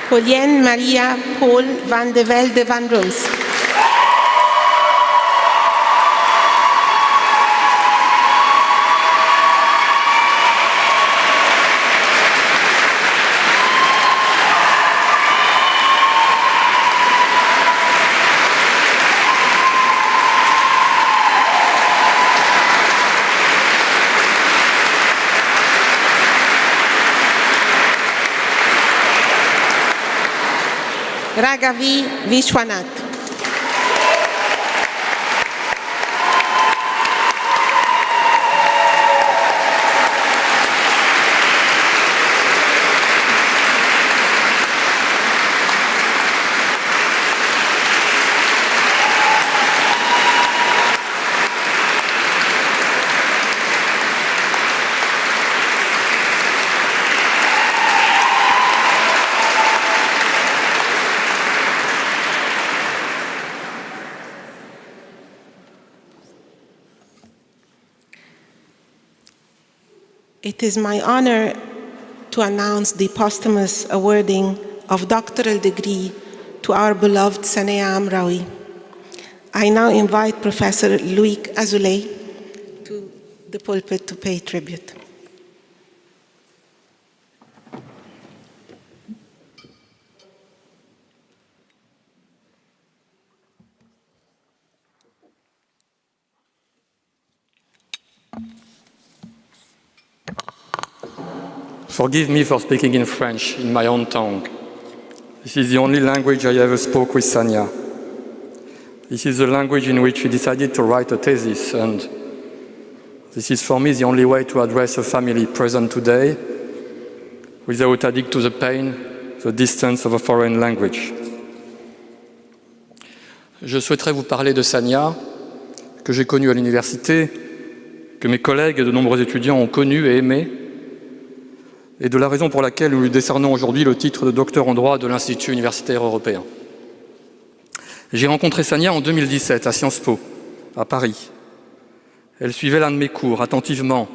Pauline Maria Paul van de Velde van Rooms. Raghavi Vishwanath. It is my honor to announce the posthumous awarding of doctoral degree to our beloved Sanea Amraoui. I now invite Professor Loïc Azoulay to the pulpit to pay tribute. Forgive me for speaking in French, in my own tongue. This is the only language I ever spoke with Sania. This is the language in which we decided to write a thesis, and this is for me the only way to address a family present today without adding to the pain, the distance of a foreign language. Je souhaiterais vous parler de Sania, que j'ai connue à l'université, que mes collègues et de nombreux étudiants ont connu et aimé, et de la raison pour laquelle nous lui décernons aujourd'hui le titre de docteur en droit de l'Institut universitaire européen. J'ai rencontré Sania en 2017 à Sciences Po, à Paris. Elle suivait l'un de mes cours attentivement.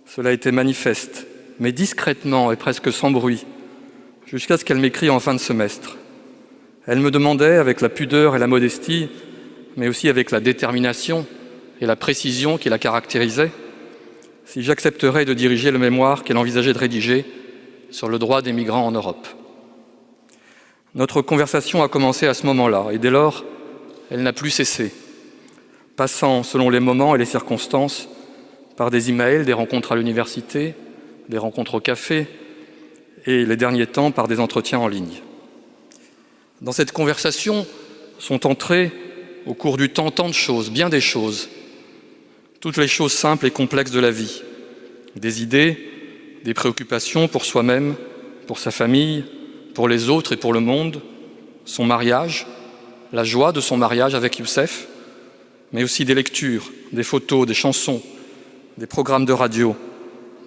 Cela était manifeste, mais discrètement et presque sans bruit, jusqu'à ce qu'elle m'écrit en fin de semestre. Elle me demandait, avec la pudeur et la modestie, mais aussi avec la détermination et la précision qui la caractérisaient, si j'accepterais de diriger le mémoire qu'elle envisageait de rédiger sur le droit des migrants en Europe. Notre conversation a commencé à ce moment-là, et dès lors, elle n'a plus cessé, passant, selon les moments et les circonstances, par des emails, des rencontres à l'université, des rencontres au café, et les derniers temps par des entretiens en ligne. Dans cette conversation sont entrées, au cours du temps, tant de choses, bien des choses, toutes les choses simples et complexes de la vie, des idées, des préoccupations pour soi-même, pour sa famille, pour les autres et pour le monde, son mariage, la joie de son mariage avec Youssef, mais aussi des lectures, des photos, des chansons, des programmes de radio,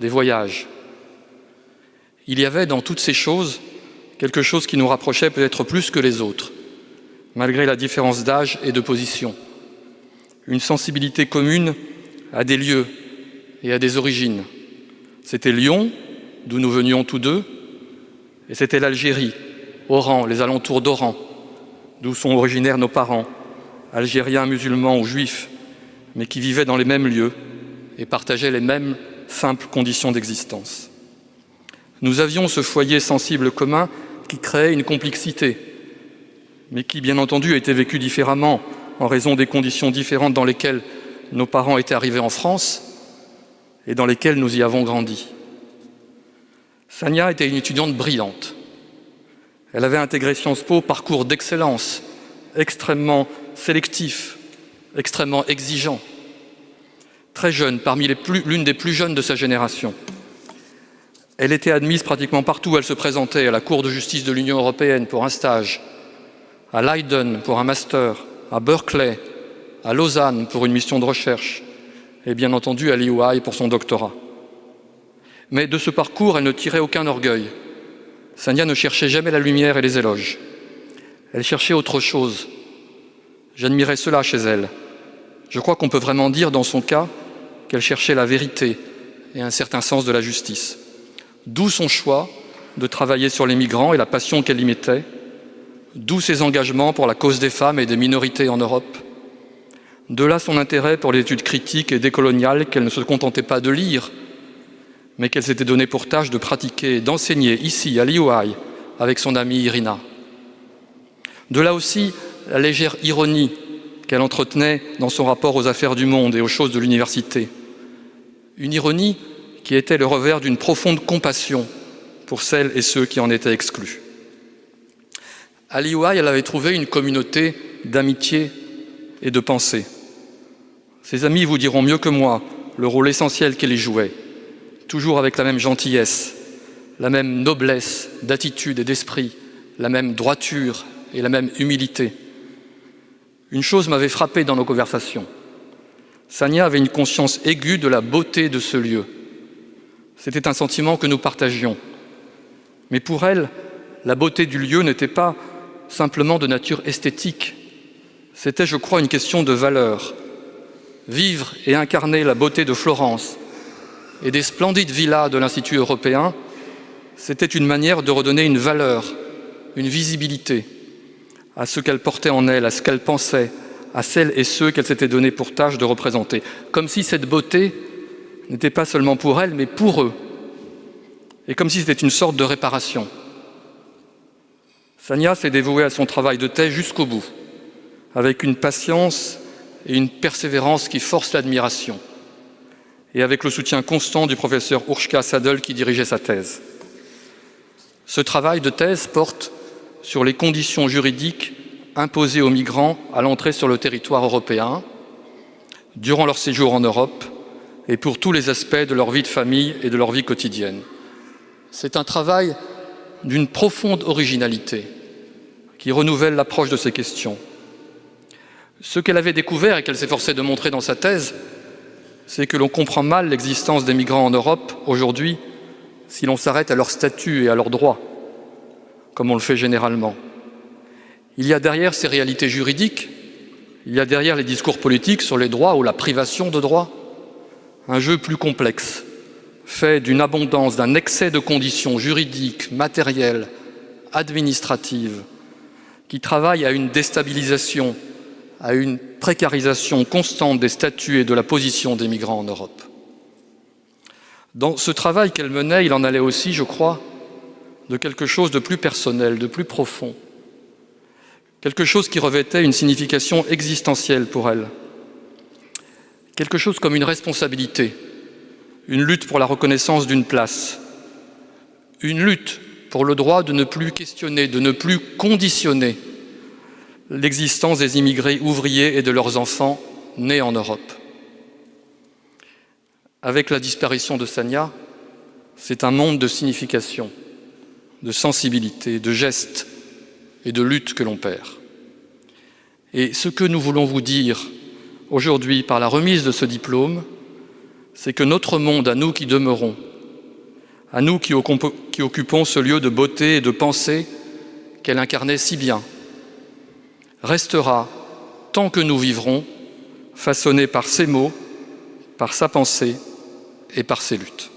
des voyages. Il y avait dans toutes ces choses quelque chose qui nous rapprochait peut-être plus que les autres, malgré la différence d'âge et de position. Une sensibilité commune à des lieux et à des origines. C'était Lyon, d'où nous venions tous deux, et c'était l'Algérie, Oran, les alentours d'Oran, d'où sont originaires nos parents, algériens, musulmans ou juifs, mais qui vivaient dans les mêmes lieux et partageaient les mêmes simples conditions d'existence. Nous avions ce foyer sensible commun qui créait une complexité, mais qui, bien entendu, était vécu différemment en raison des conditions différentes dans lesquelles nos parents étaient arrivés en France et dans lesquelles nous y avons grandi. Sania était une étudiante brillante. Elle avait intégré Sciences Po, parcours d'excellence, extrêmement sélectif, extrêmement exigeant. Très jeune, parmi l'une des plus jeunes de sa génération. Elle était admise pratiquement partout où elle se présentait, à la Cour de justice de l'Union européenne pour un stage, à Leiden pour un master, à Berkeley, à Lausanne pour une mission de recherche, et bien entendu à l'IUI pour son doctorat. Mais de ce parcours, elle ne tirait aucun orgueil. Sania ne cherchait jamais la lumière et les éloges. Elle cherchait autre chose. J'admirais cela chez elle. Je crois qu'on peut vraiment dire, dans son cas, qu'elle cherchait la vérité et un certain sens de la justice. D'où son choix de travailler sur les migrants et la passion qu'elle y mettait, d'où ses engagements pour la cause des femmes et des minorités en Europe. De là son intérêt pour l'étude critique et décoloniale qu'elle ne se contentait pas de lire, mais qu'elle s'était donné pour tâche de pratiquer et d'enseigner ici, à l'IUI, avec son amie Irina. De là aussi la légère ironie qu'elle entretenait dans son rapport aux affaires du monde et aux choses de l'université. Une ironie qui était le revers d'une profonde compassion pour celles et ceux qui en étaient exclus. À l'IUI, elle avait trouvé une communauté d'amitié et de pensée. Ses amis vous diront mieux que moi le rôle essentiel qu'elle y jouait, toujours avec la même gentillesse, la même noblesse d'attitude et d'esprit, la même droiture et la même humilité. Une chose m'avait frappé dans nos conversations. Sania avait une conscience aiguë de la beauté de ce lieu. C'était un sentiment que nous partagions. Mais pour elle, la beauté du lieu n'était pas simplement de nature esthétique. C'était, je crois, une question de valeur. Vivre et incarner la beauté de Florence et des splendides villas de l'Institut européen, c'était une manière de redonner une valeur, une visibilité à ce qu'elle portait en elle, à ce qu'elle pensait, à celles et ceux qu'elle s'était donné pour tâche de représenter. Comme si cette beauté n'était pas seulement pour elle, mais pour eux. Et comme si c'était une sorte de réparation. Sania s'est dévouée à son travail de thèse jusqu'au bout, avec une patience et une persévérance qui forcent l'admiration, et avec le soutien constant du professeur Urška Sadl qui dirigeait sa thèse. Ce travail de thèse porte sur les conditions juridiques imposées aux migrants à l'entrée sur le territoire européen, durant leur séjour en Europe, et pour tous les aspects de leur vie de famille et de leur vie quotidienne. C'est un travail d'une profonde originalité qui renouvelle l'approche de ces questions. Ce qu'elle avait découvert et qu'elle s'efforçait de montrer dans sa thèse, c'est que l'on comprend mal l'existence des migrants en Europe aujourd'hui si l'on s'arrête à leur statut et à leurs droits, comme on le fait généralement. Il y a derrière ces réalités juridiques, il y a derrière les discours politiques sur les droits ou la privation de droits, un jeu plus complexe, fait d'une abondance, d'un excès de conditions juridiques, matérielles, administratives, qui travaillent à une déstabilisation, à une précarisation constante des statuts et de la position des migrants en Europe. Dans ce travail qu'elle menait, il en allait aussi, je crois, de quelque chose de plus personnel, de plus profond, quelque chose qui revêtait une signification existentielle pour elle, quelque chose comme une responsabilité, une lutte pour la reconnaissance d'une place, une lutte pour le droit de ne plus questionner, de ne plus conditionner l'existence des immigrés ouvriers et de leurs enfants nés en Europe. Avec la disparition de Sania, c'est un monde de signification, de sensibilité, de gestes et de lutte que l'on perd. Et ce que nous voulons vous dire aujourd'hui par la remise de ce diplôme, c'est que notre monde, à nous qui demeurons, à nous qui occupons ce lieu de beauté et de pensée qu'elle incarnait si bien, restera, tant que nous vivrons, façonné par ses mots, par sa pensée et par ses luttes.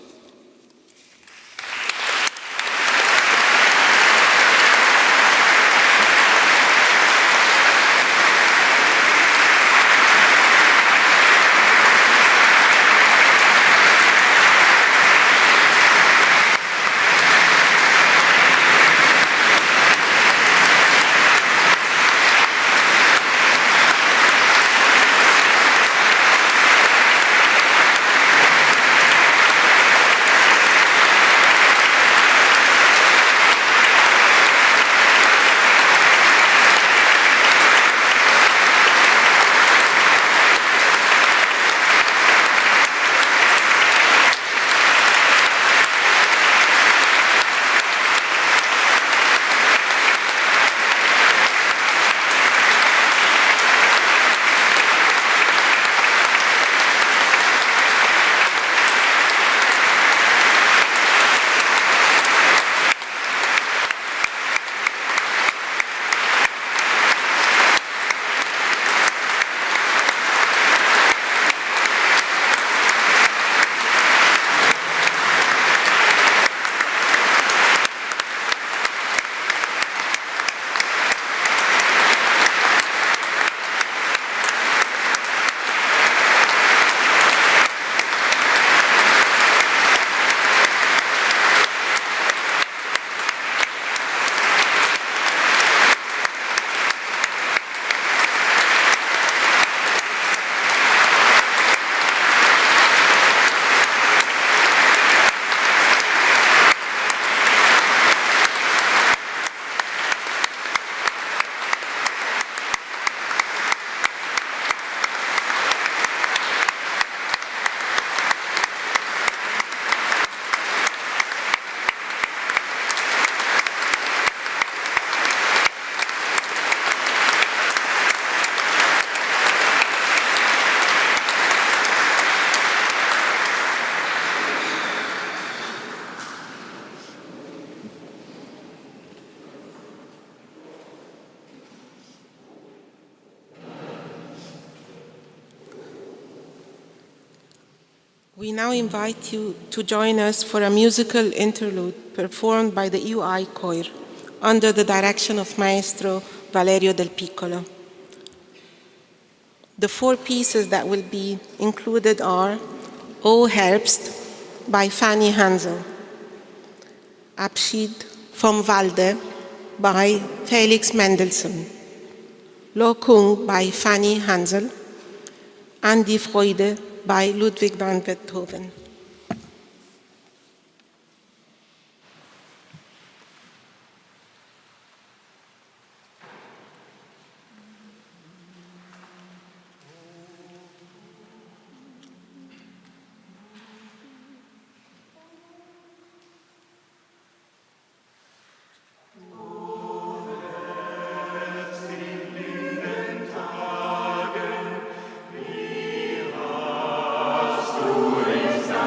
We now invite you to join us for a musical interlude performed by the UI Choir under the direction of Maestro Valerio Del Piccolo. The 4 pieces that will be included are O Herbst by Fanny Hansel, Abschied vom Walde by Felix Mendelssohn, Locung by Fanny Hansel, and Die Freude by Ludwig van Beethoven. Tagen, wie hast du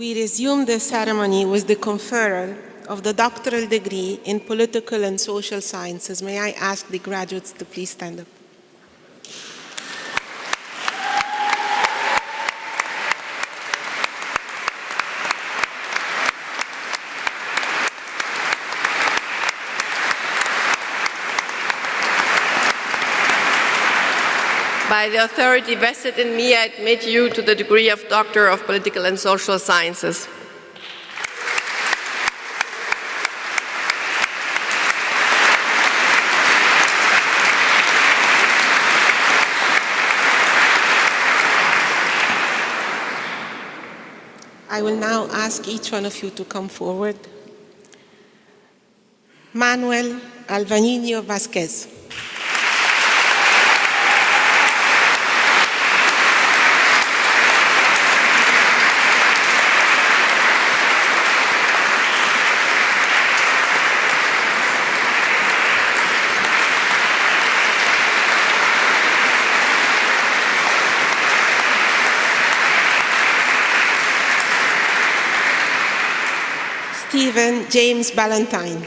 We resume the ceremony with the conferral of the doctoral degree in political and social sciences. May I ask the graduates to please stand up. By the authority vested in me, I admit you to the degree of Doctor of Political and Social Sciences. I will now ask each one of you to come forward. Manuel Alvanino Vasquez. Stephen James Ballantyne.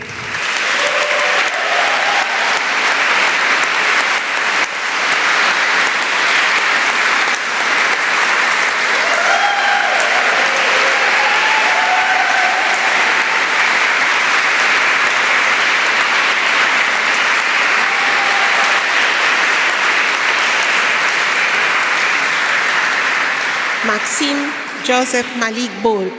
Maxime Joseph Malik Borg.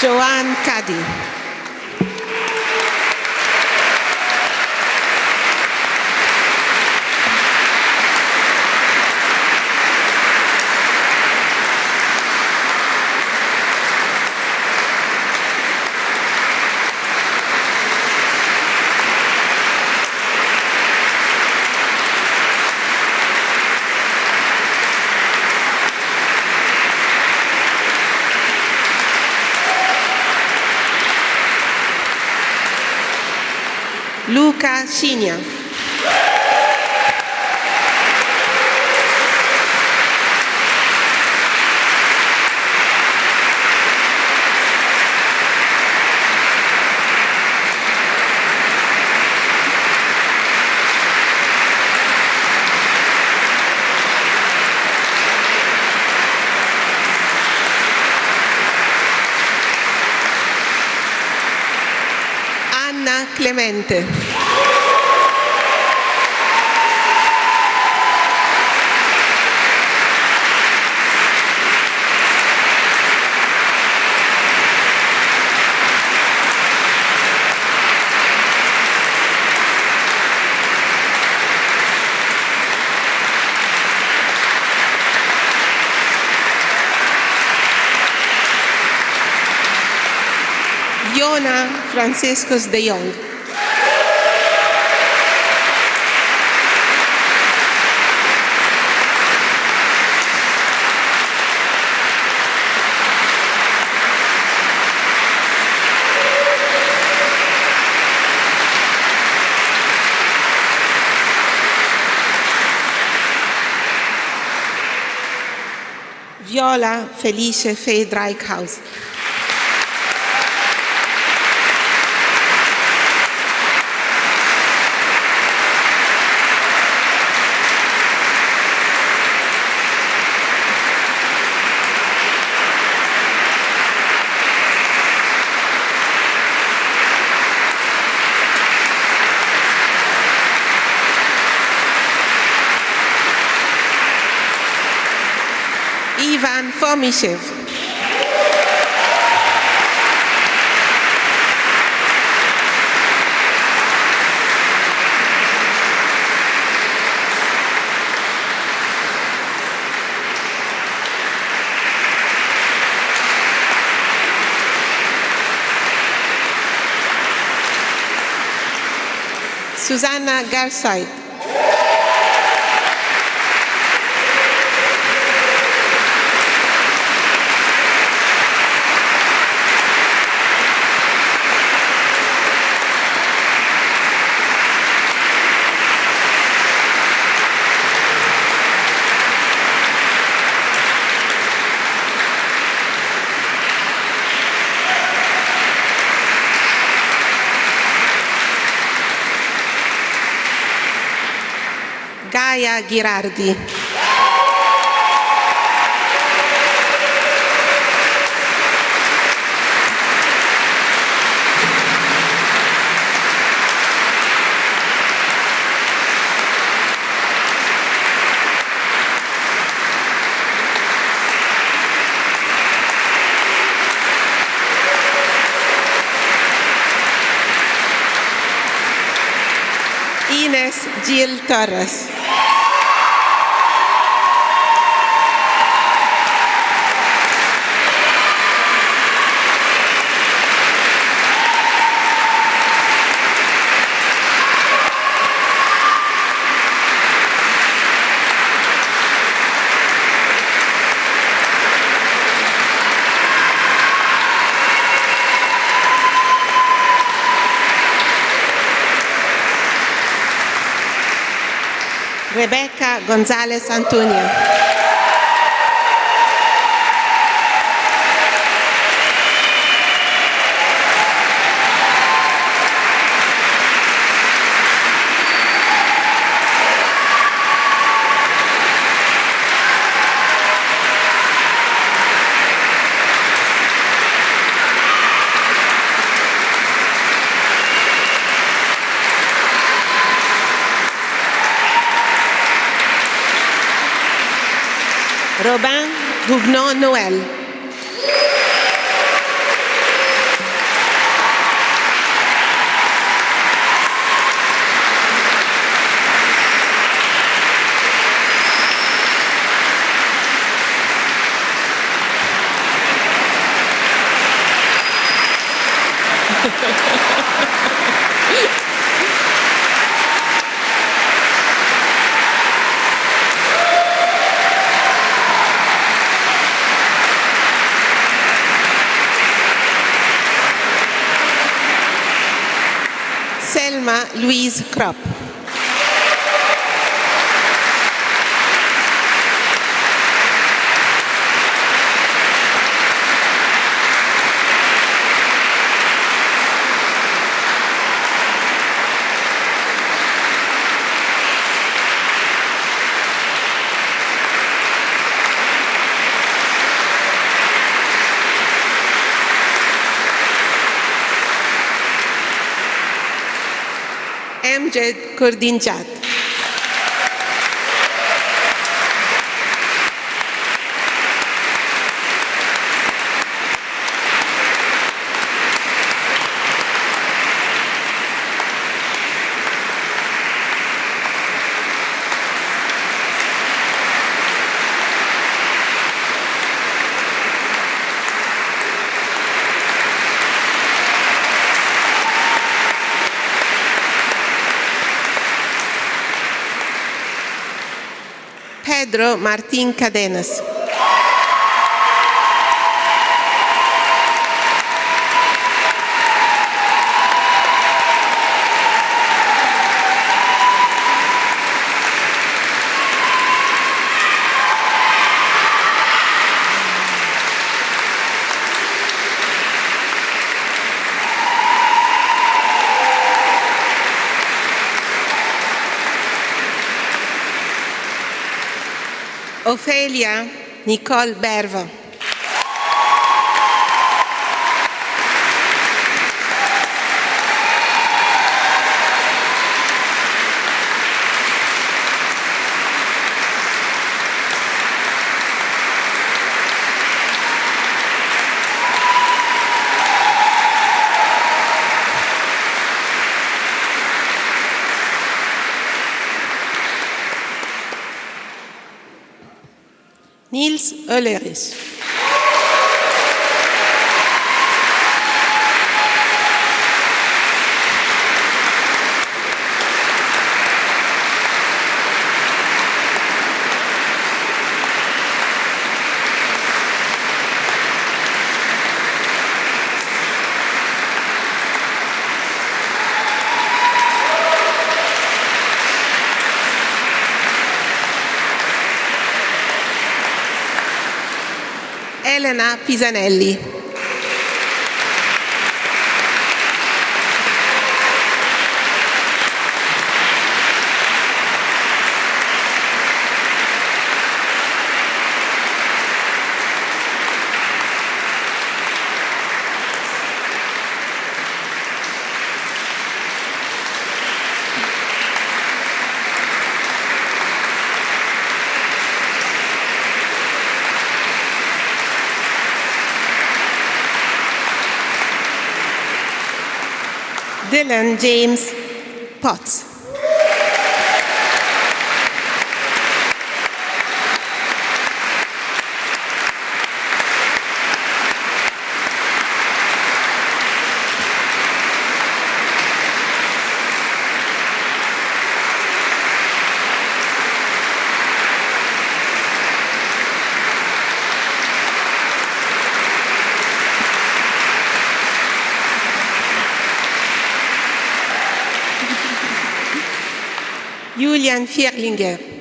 Joanne Caddy. Luca Cigna. Anna Clemente. Yona Franciscus de Jong. Viola Felice Fay Drijkhuis. Ivan Fomishev. Susanna Garside. Andrea Ghirardi. Ines Gil Torres. Rebecca González Antonio. Robin Gougnon-Noël. Selma Louise Kropp. Amjad Kurdinjad. Pedro Martín Cadenas. Ofelia Nicole Berva. Niels Öllerich. Elena Pisanelli. Dylan James Potts. Julian Vierlinger.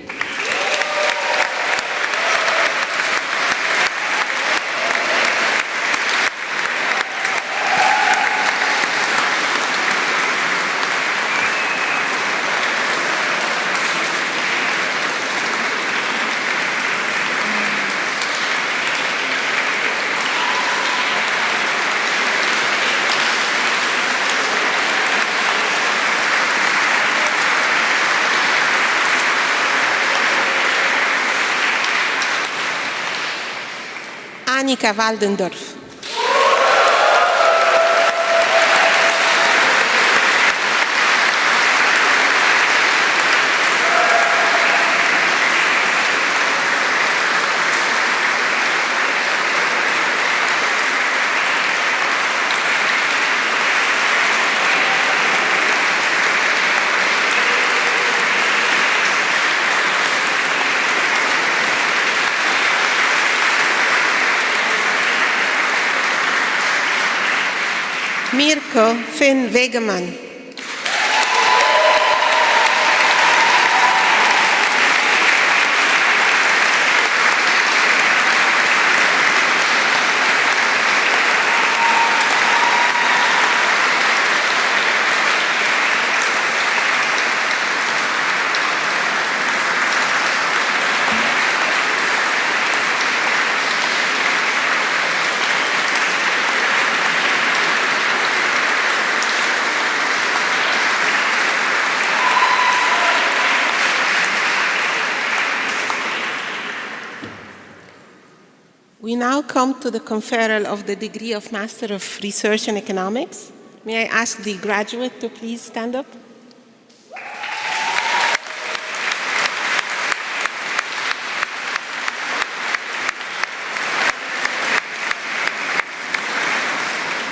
Annika Waldendorf. Mirko Finn Wegemann. We now come to the conferral of the degree of Master of Research in Economics. May I ask the graduate to please stand up?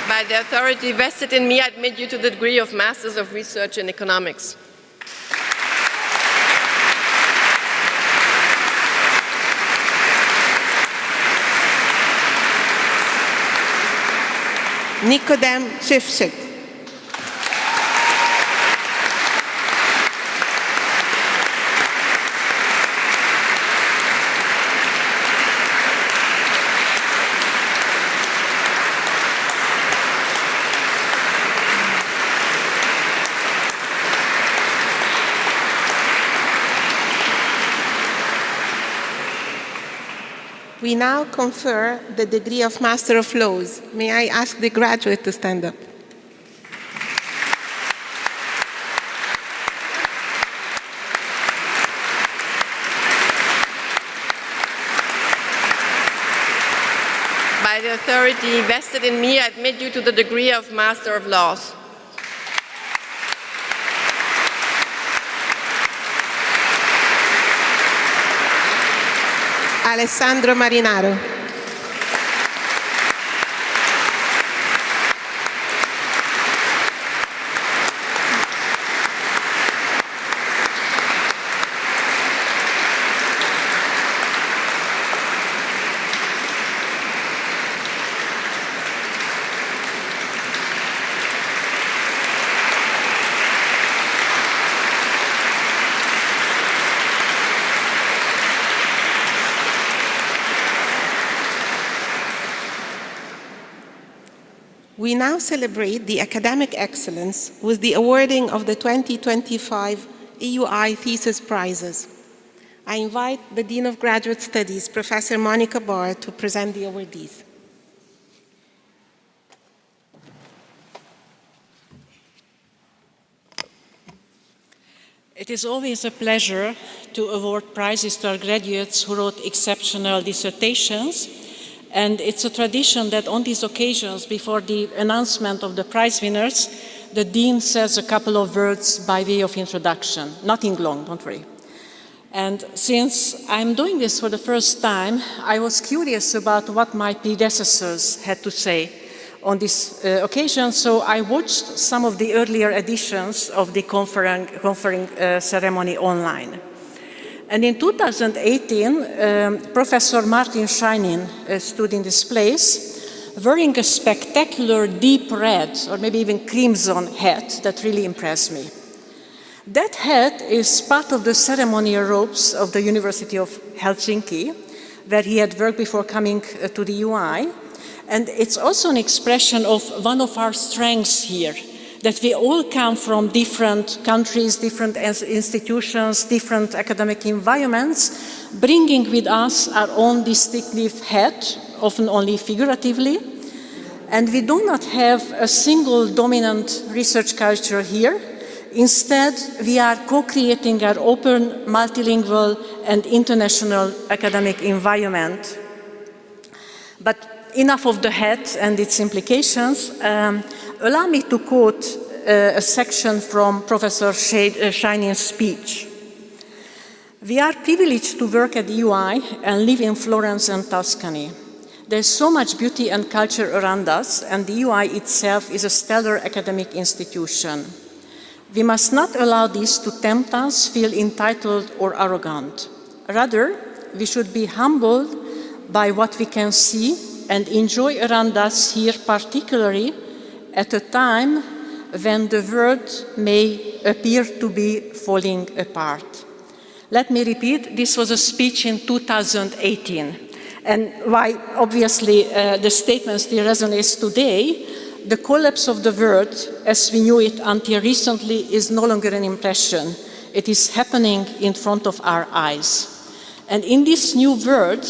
By the authority vested in me, I admit you to the degree of Masters of Research in Economics. Nikodem Shivchik. We now confer the degree of Master of Laws. May I ask the graduate to stand up? By the authority vested in me, I admit you to the degree of Master of Laws. Alessandro Marinaro. We now celebrate the academic excellence with the awarding of the 2025 EUI Thesis Prizes. I invite the Dean of Graduate Studies, Professor Monica Barr, to present the awardees. It is always a pleasure to award prizes to our graduates who wrote exceptional dissertations. And it's a tradition that on these occasions, before the announcement of the prize winners, the Dean says a couple of words by way of introduction. Nothing long, don't worry. And since I'm doing this for the first time, I was curious about what my predecessors had to say on this occasion, so I watched some of the earlier editions of the conferring ceremony online. And in 2018, Professor Martin Scheinin stood in this place wearing a spectacular deep red, or maybe even crimson hat that really impressed me. That hat is part of the ceremonial robes of the University of Helsinki, where he had worked before coming to the UI. And it's also an expression of one of our strengths here, that we all come from different countries, different institutions, different academic environments, bringing with us our own distinctive hat, often only figuratively. And we do not have a single dominant research culture here. Instead, we are co-creating our open, multilingual, and international academic environment. But enough of the hat and its implications. Allow me to quote a section from Professor Scheinin's speech. We are privileged to work at the UI and live in Florence and Tuscany. There's so much beauty and culture around us, and the UI itself is a stellar academic institution. We must not allow this to tempt us, feel entitled or arrogant. Rather, we should be humbled by what we can see and enjoy around us here, particularly at a time when the world may appear to be falling apart. Let me repeat, this was a speech in 2018. And why, obviously, the statement still resonates today, the collapse of the world, as we knew it until recently, is no longer an impression. It is happening in front of our eyes. And in this new world,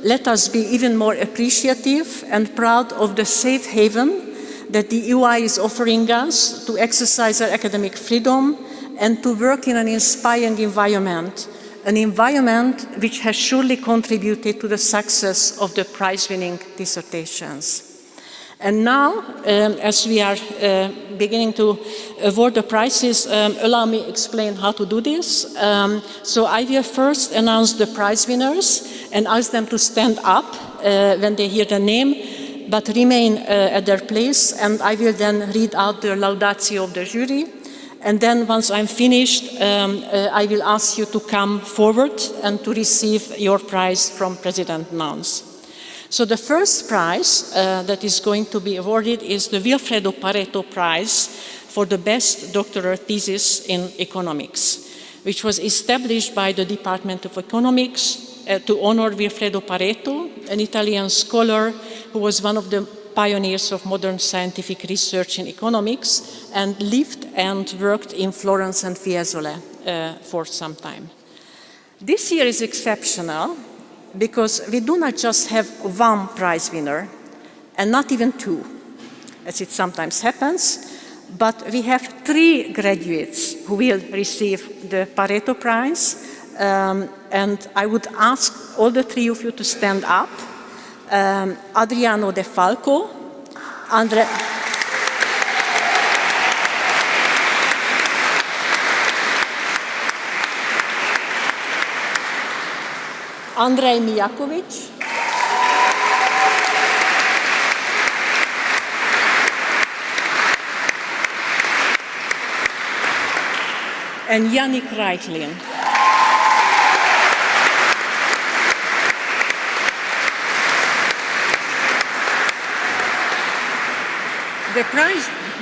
let us be even more appreciative and proud of the safe haven that the UI is offering us to exercise our academic freedom and to work in an inspiring environment, an environment which has surely contributed to the success of the prize-winning dissertations. And now, as we are beginning to award the prizes, allow me to explain how to do this. So I will first announce the prize winners and ask them to stand up when they hear the name, but remain at their place, and I will then read out the laudatio of the jury. And then once I'm finished, I will ask you to come forward and to receive your prize from President Nance. So the first prize that is going to be awarded is the Wilfredo Pareto Prize for the best doctoral thesis in economics, which was established by the Department of Economics to honor Wilfredo Pareto, an Italian scholar who was one of the pioneers of modern scientific research in economics and lived and worked in Florence and Fiesole for some time. This year is exceptional because we do not just have one prize winner and not even two, as it sometimes happens, but we have 3 graduates who will receive the Pareto Prize, and I would ask all the 3 of you to stand up. Adriano De Falco, Andrej Mijaković, and Yannick Reitlin.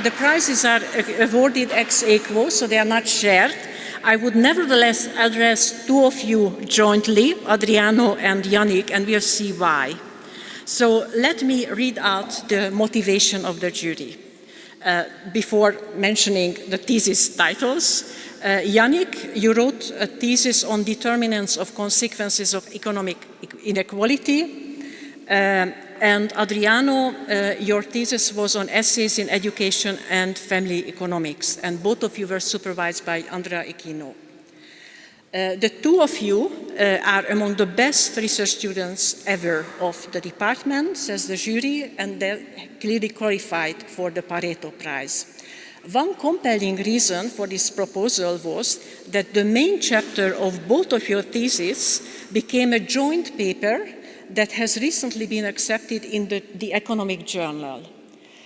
The prizes are awarded ex aequo, so they are not shared. I would nevertheless address 2 of you jointly, Adriano and Yannick, and we'll see why. So let me read out the motivation of the jury before mentioning the thesis titles. Yannick, you wrote a thesis on determinants of consequences of economic inequality. And Adriano, your thesis was on essays in education and family economics, and both of you were supervised by Andrea Echino. The 2 of you are among the best research students ever of the department, says the jury, and they're clearly qualified for the Pareto Prize. One compelling reason for this proposal was that the main chapter of both of your theses became a joint paper that has recently been accepted in the Economic Journal.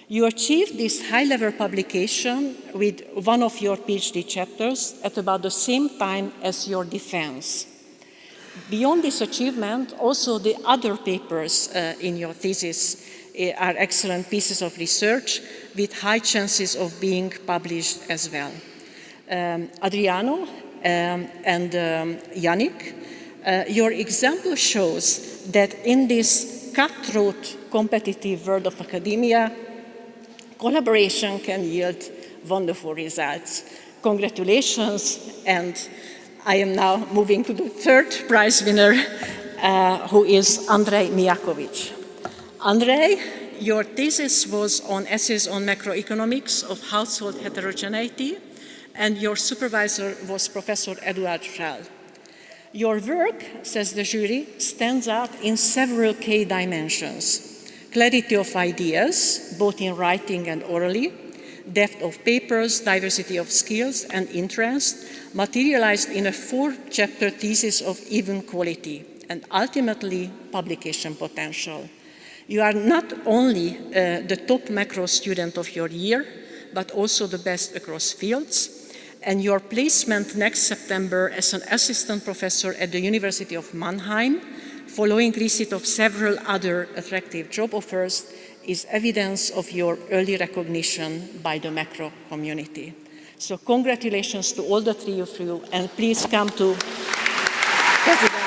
You achieved this high-level publication with one of your PhD chapters at about the same time as your defense. Beyond this achievement, also the other papers in your thesis are excellent pieces of research with high chances of being published as well. Adriano and Yannick, your example shows that in this cutthroat competitive world of academia, collaboration can yield wonderful results. Congratulations, and I am now moving to the third prize winner, who is Andrej Mijaković. Andrej, your thesis was on essays on macroeconomics of household heterogeneity, and your supervisor was Professor Eduard Schall. Your work, says the jury, stands out in several key dimensions: clarity of ideas, both in writing and orally, depth of papers, diversity of skills and interest, materialized in a 4-chapter thesis of even quality, and ultimately publication potential. You are not only the top macro student of your year, but also the best across fields, and your placement next September as an assistant professor at the University of Mannheim, following receipt of several other attractive job offers, is evidence of your early recognition by the macro community. So congratulations to all the three of you, and please come to President.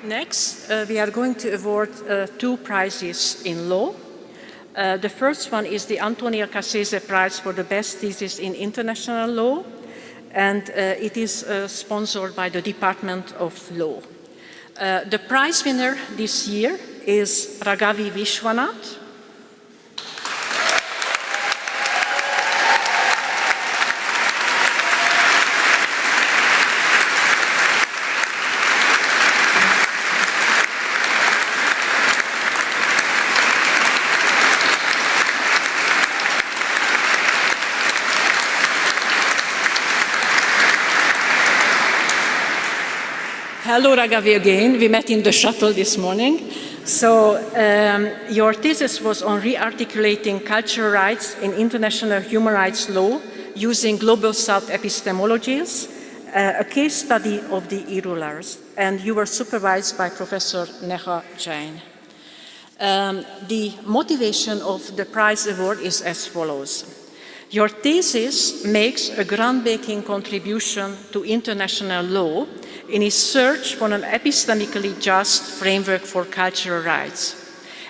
Next, we are going to award 2 prizes in law. The first one is the Antonia Cassese Prize for the best thesis in international law, and it is sponsored by the Department of Law. The prize winner this year is Raghavi Vishwanath. Hello, Raghavi, again. We met in the shuttle this morning. So your thesis was on re-articulating cultural rights in international human rights law using Global South epistemologies, a case study of the e-rulers, and you were supervised by Professor Neha Jain. The motivation of the prize award is as follows. Your thesis makes a groundbreaking contribution to international law in its search for an epistemically just framework for cultural rights.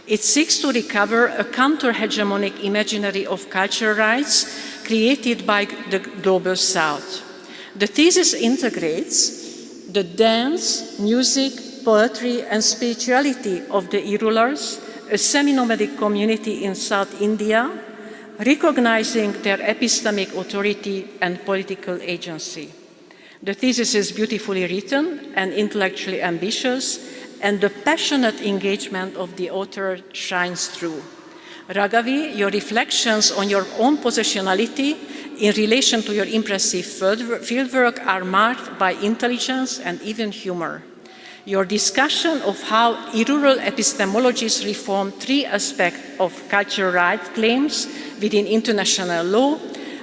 It seeks to recover a counter-hegemonic imaginary of cultural rights created by the Global South. The thesis integrates the dance, music, poetry, and spirituality of the e-rulers, a semi-nomadic community in South India, recognizing their epistemic authority and political agency. The thesis is beautifully written and intellectually ambitious, and the passionate engagement of the author shines through. Raghavi, your reflections on your own positionality in relation to your impressive fieldwork are marked by intelligence and even humor. Your discussion of how e-rural epistemologies reform 3 aspects of cultural rights claims within international law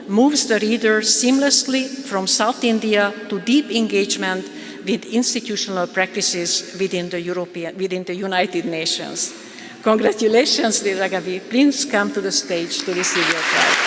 moves the reader seamlessly from South India to deep engagement with institutional practices within the United Nations. Congratulations, dear Ragavi. Please come to the stage to receive your prize.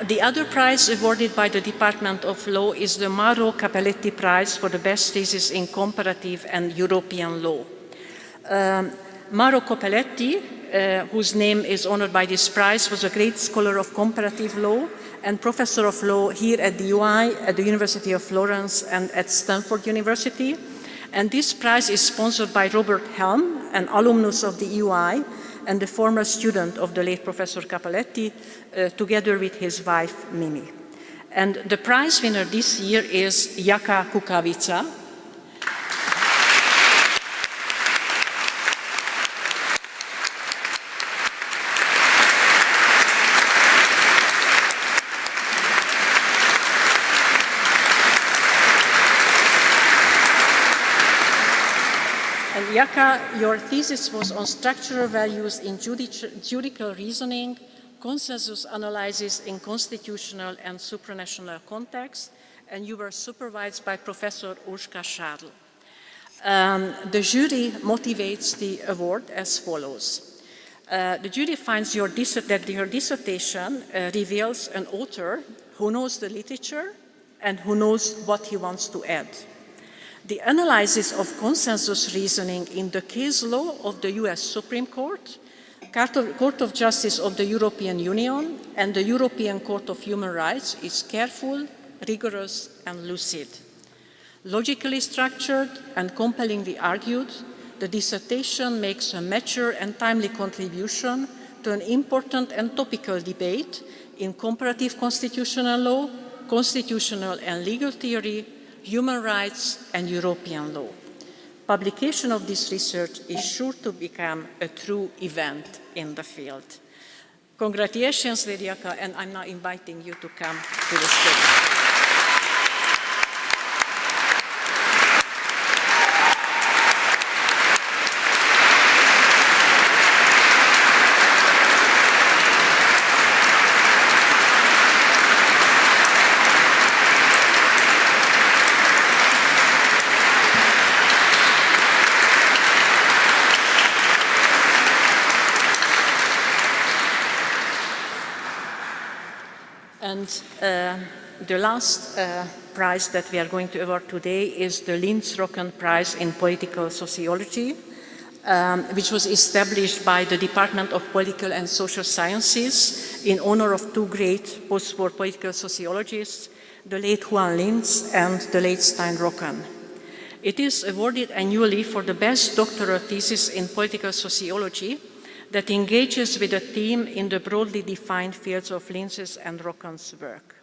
The other prize awarded by the Department of Law is the Mauro Capelletti Prize for the best thesis in comparative and European law. Mauro Capelletti, whose name is honored by this prize, was a great scholar of comparative law and professor of law here at the UI, at the University of Florence, and at Stanford University. And this prize is sponsored by Robert Helm, an alumnus of the UI, and the former student of the late Professor Capelletti, together with his wife, Mimi. And the prize winner this year is Jaka Kukavica. Jaka, your thesis was on structural values in judicial reasoning, consensus analysis in constitutional and supranational context, and you were supervised by Professor Urška Šadl. The jury motivates the award as follows. The jury finds that your dissertation reveals an author who knows the literature and who knows what he wants to add. The analysis of consensus reasoning in the case law of the US Supreme Court, Court of Justice of the European Union, and the European Court of Human Rights is careful, rigorous, and lucid. Logically structured and compellingly argued, the dissertation makes a mature and timely contribution to an important and topical debate in comparative constitutional law, constitutional and legal theory, human rights, and European law. Publication of this research is sure to become a true event in the field. Congratulations, Jaka, and I'm now inviting you to come to the stage. And the last prize that we are going to award today is the Linz-Rocken Prize in Political Sociology, which was established by the Department of Political and Social Sciences in honor of two great post-war political sociologists, the late Juan Linz and the late Stein Rocken. It is awarded annually for the best doctoral thesis in political sociology that engages with a theme in the broadly defined fields of Linz's and Rocken's work.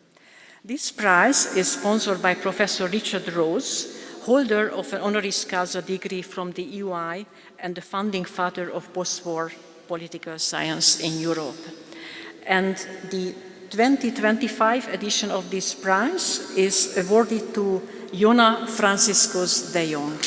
This prize is sponsored by Professor Richard Rose, holder of an honoris causa degree from the UI and the founding father of post-war political science in Europe. And the 2025 edition of this prize is awarded to Jona Franciscus de Jong.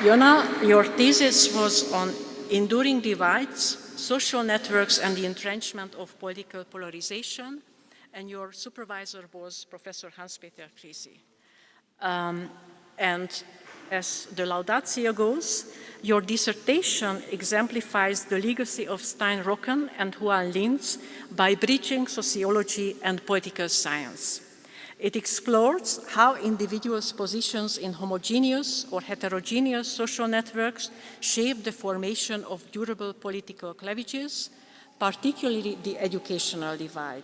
Jona, your thesis was on enduring divides, social networks, and the entrenchment of political polarization, and your supervisor was Professor Hans-Peter Krisi. And as the laudatio goes, your dissertation exemplifies the legacy of Stein Rocken and Juan Linz by bridging sociology and political science. It explores how individuals' positions in homogeneous or heterogeneous social networks shape the formation of durable political cleavages, particularly the educational divide.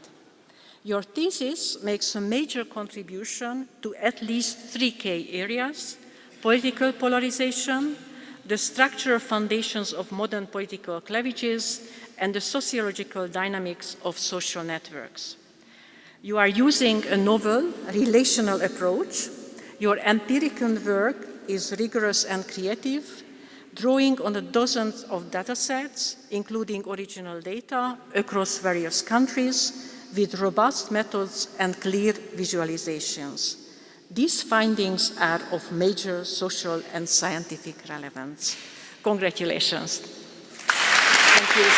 Your thesis makes a major contribution to at least 3 key areas: political polarization, the structural foundations of modern political cleavages, and the sociological dynamics of social networks. You are using a novel, relational approach. Your empirical work is rigorous and creative, drawing on dozens of data sets, including original data across various countries, with robust methods and clear visualizations. These findings are of major social and scientific relevance. Congratulations. Thank you.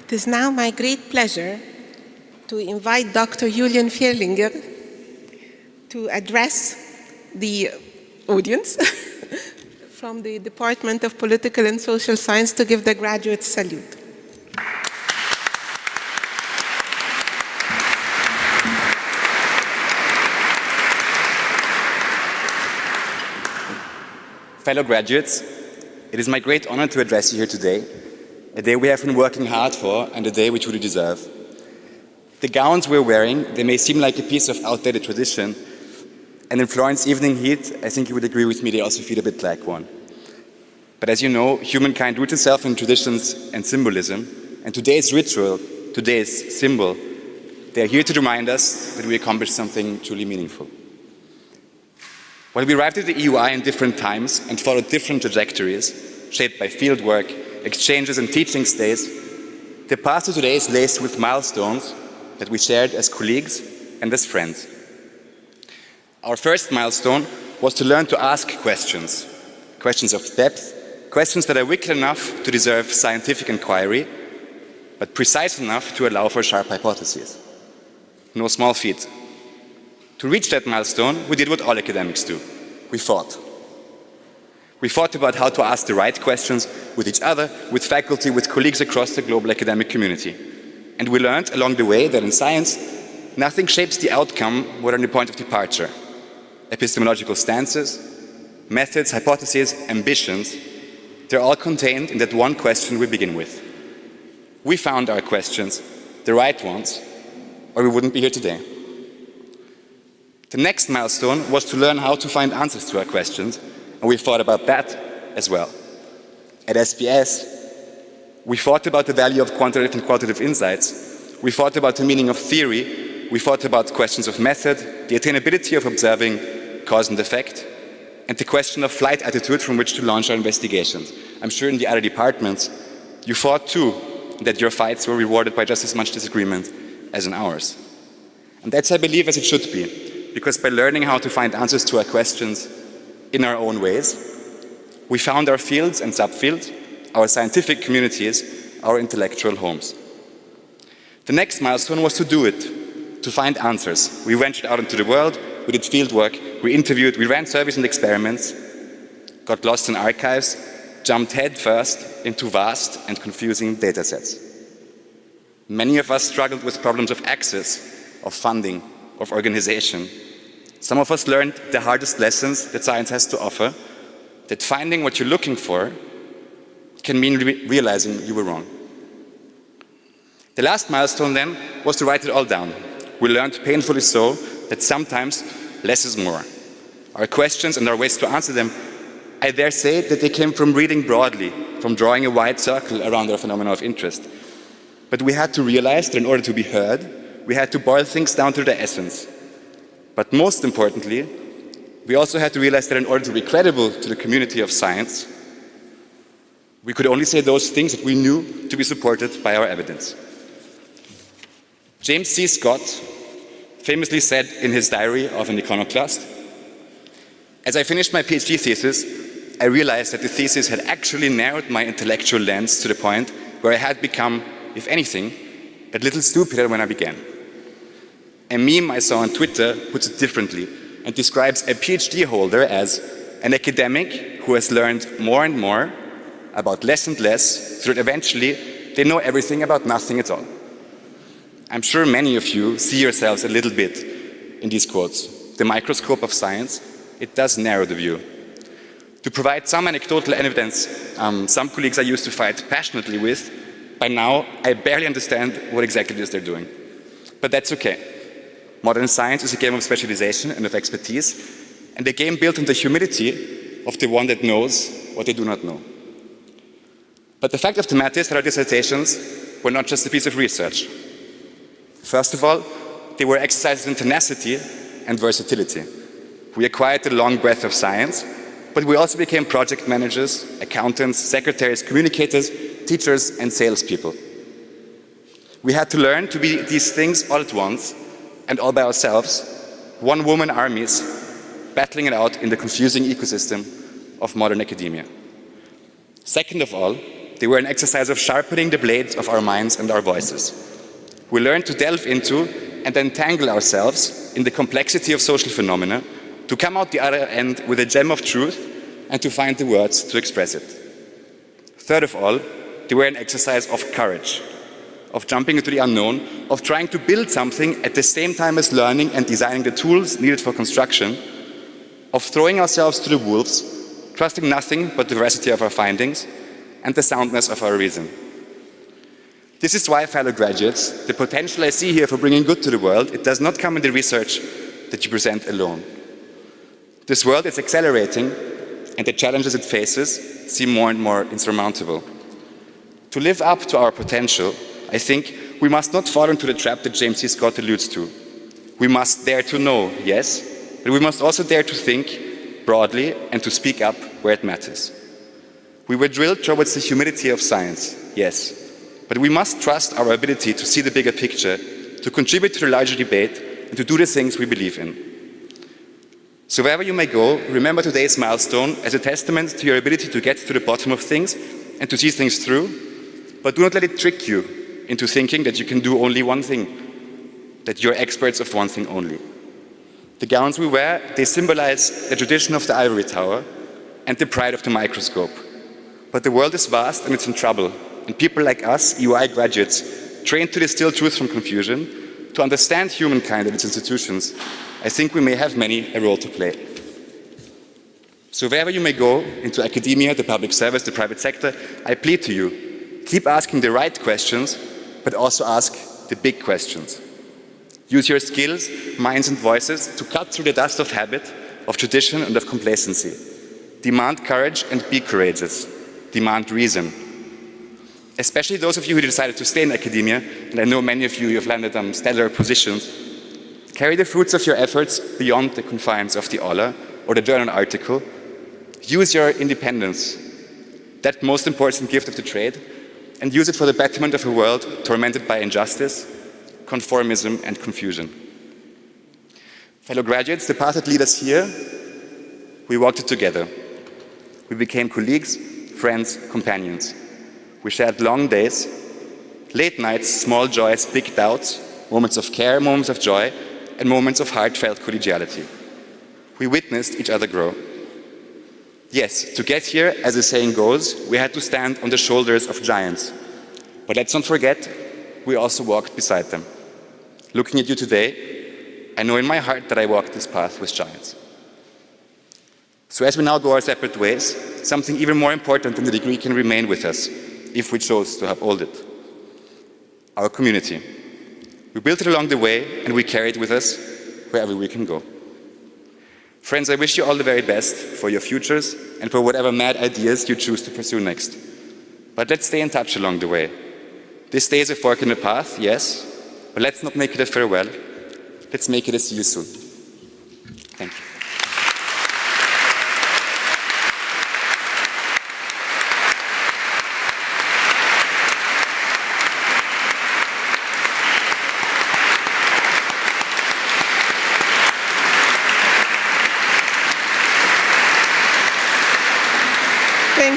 It is now my great pleasure to invite Dr. Julian Vierlinger to address the audience from the Department of Political and Social Science to give the graduate salute. Fellow graduates, it is my great honor to address you here today, a day we have been working hard for and a day we truly deserve. The gowns we're wearing, they may seem like a piece of outdated tradition, and in Florence evening heat, I think you would agree with me, they also feel a bit like one. But as you know, humankind roots itself in traditions and symbolism, and today's ritual, today's symbol, they are here to remind us that we accomplished something truly meaningful. While we arrived at the EUI in different times and followed different trajectories, shaped by fieldwork, exchanges and teaching stays, the path to today is laced with milestones that we shared as colleagues and as friends. Our first milestone was to learn to ask questions, questions of depth, questions that are wicked enough to deserve scientific inquiry, but precise enough to allow for sharp hypotheses. No small feat. To reach that milestone, we did what all academics do. We fought. We thought about how to ask the right questions with each other, with faculty, with colleagues across the global academic community. And we learned along the way that in science, nothing shapes the outcome more than the point of departure. Epistemological stances, methods, hypotheses, ambitions, they're all contained in that one question we begin with. We found our questions, the right ones, or we wouldn't be here today. The next milestone was to learn how to find answers to our questions, and we thought about that as well. At SPS, we thought about the value of quantitative and qualitative insights. We thought about the meaning of theory. We thought about questions of method, the attainability of observing cause and effect, and the question of flight attitude from which to launch our investigations. I'm sure in the other departments, you thought too that your fights were rewarded by just as much disagreement as in ours. And that's, I believe, as it should be, because by learning how to find answers to our questions in our own ways, we found our fields and subfields, our scientific communities, our intellectual homes. The next milestone was to do it, to find answers. We ventured out into the world, we did field work, we interviewed, we ran surveys and experiments, got lost in archives, jumped headfirst into vast and confusing data sets. Many of us struggled with problems of access, of funding, of organization. Some of us learned the hardest lessons that science has to offer, that finding what you're looking for can mean realizing you were wrong. The last milestone then was to write it all down. We learned painfully so that sometimes less is more. Our questions and our ways to answer them, I dare say that they came from reading broadly, from drawing a wide circle around our phenomena of interest. But we had to realize that in order to be heard, we had to boil things down to their essence. But most importantly, we also had to realize that in order to be credible to the community of science, we could only say those things that we knew to be supported by our evidence. James C. Scott famously said in his diary of an iconoclast, "As I finished my PhD thesis, I realized that the thesis had actually narrowed my intellectual lens to the point where I had become, if anything, a little stupider when I began. A meme I saw on Twitter puts it differently and describes a PhD holder as an academic who has learned more and more about less and less, so that eventually they know everything about nothing at all. I'm sure many of you see yourselves a little bit in these quotes. The microscope of science, it does narrow the view. To provide some anecdotal evidence, some colleagues I used to fight passionately with, by now I barely understand what exactly it is they're doing. But that's okay. Modern science is a game of specialization and of expertise, and a game built on the humility of the one that knows what they do not know. But the fact of the matter is that our dissertations were not just a piece of research. First of all, they were exercises in tenacity and versatility. We acquired the long breadth of science, but we also became project managers, accountants, secretaries, communicators, teachers, and salespeople. We had to learn to be these things all at once and all by ourselves, one-woman armies, battling it out in the confusing ecosystem of modern academia. Second of all, they were an exercise of sharpening the blades of our minds and our voices. We learned to delve into and entangle ourselves in the complexity of social phenomena, to come out the other end with a gem of truth and to find the words to express it. Third of all, they were an exercise of courage, of jumping into the unknown, of trying to build something at the same time as learning and designing the tools needed for construction, of throwing ourselves to the wolves, trusting nothing but the veracity of our findings and the soundness of our reason. This is why, fellow graduates, the potential I see here for bringing good to the world, it does not come in the research that you present alone. This world is accelerating, and the challenges it faces seem more and more insurmountable. To live up to our potential, I think we must not fall into the trap that James C. Scott alludes to. We must dare to know, yes, but we must also dare to think broadly and to speak up where it matters. We were drilled towards the humility of science, yes, but we must trust our ability to see the bigger picture, to contribute to the larger debate, and to do the things we believe in. So wherever you may go, remember today's milestone as a testament to your ability to get to the bottom of things and to see things through, but do not let it trick you into thinking that you can do only one thing, that you're experts of one thing only. The gowns we wear, they symbolize the tradition of the ivory tower and the pride of the microscope. But the world is vast and it's in trouble, and people like us, UI graduates, trained to distill truth from confusion, to understand humankind and its institutions, I think we may have many a role to play. So wherever you may go, into academia, the public service, the private sector, I plead to you, keep asking the right questions, but also ask the big questions. Use your skills, minds and voices to cut through the dust of habit, of tradition and of complacency. Demand courage and be courageous. Demand reason. Especially those of you who decided to stay in academia, and I know many of you have landed on stellar positions, carry the fruits of your efforts beyond the confines of the aula or the journal article. Use your independence, that most important gift of the trade, and use it for the betterment of a world tormented by injustice, conformism, and confusion. Fellow graduates, the path that lead us here, we walked it together. We became colleagues, friends, companions. We shared long days, late nights, small joys, big doubts, moments of care, moments of joy, and moments of heartfelt collegiality. We witnessed each other grow. Yes, to get here, as the saying goes, we had to stand on the shoulders of giants. But let's not forget, we also walked beside them. Looking at you today, I know in my heart that I walked this path with giants. So as we now go our separate ways, something even more important than the degree can remain with us, if we chose to uphold it. Our community. We built it along the way, and we carry it with us wherever we can go. Friends, I wish you all the very best for your futures and for whatever mad ideas you choose to pursue next. But let's stay in touch along the way. This day is a fork in the path, yes, but let's not make it a farewell. Let's make it a see you soon. Thank you.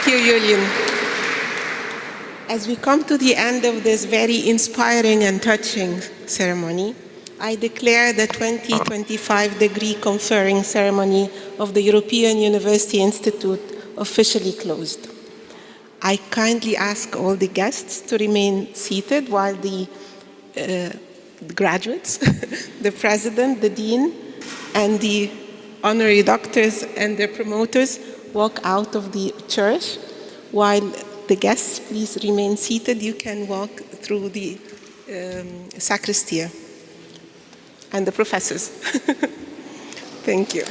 Thank you, Julian. As we come to the end of this very inspiring and touching ceremony, I declare the 2025 degree conferring ceremony of the European University Institute officially closed. I kindly ask all the guests to remain seated while the graduates, the president, the dean, and the honorary doctors and their promoters walk out of the church. While the guests, please remain seated. You can walk through the sacristy and the professors. Thank you.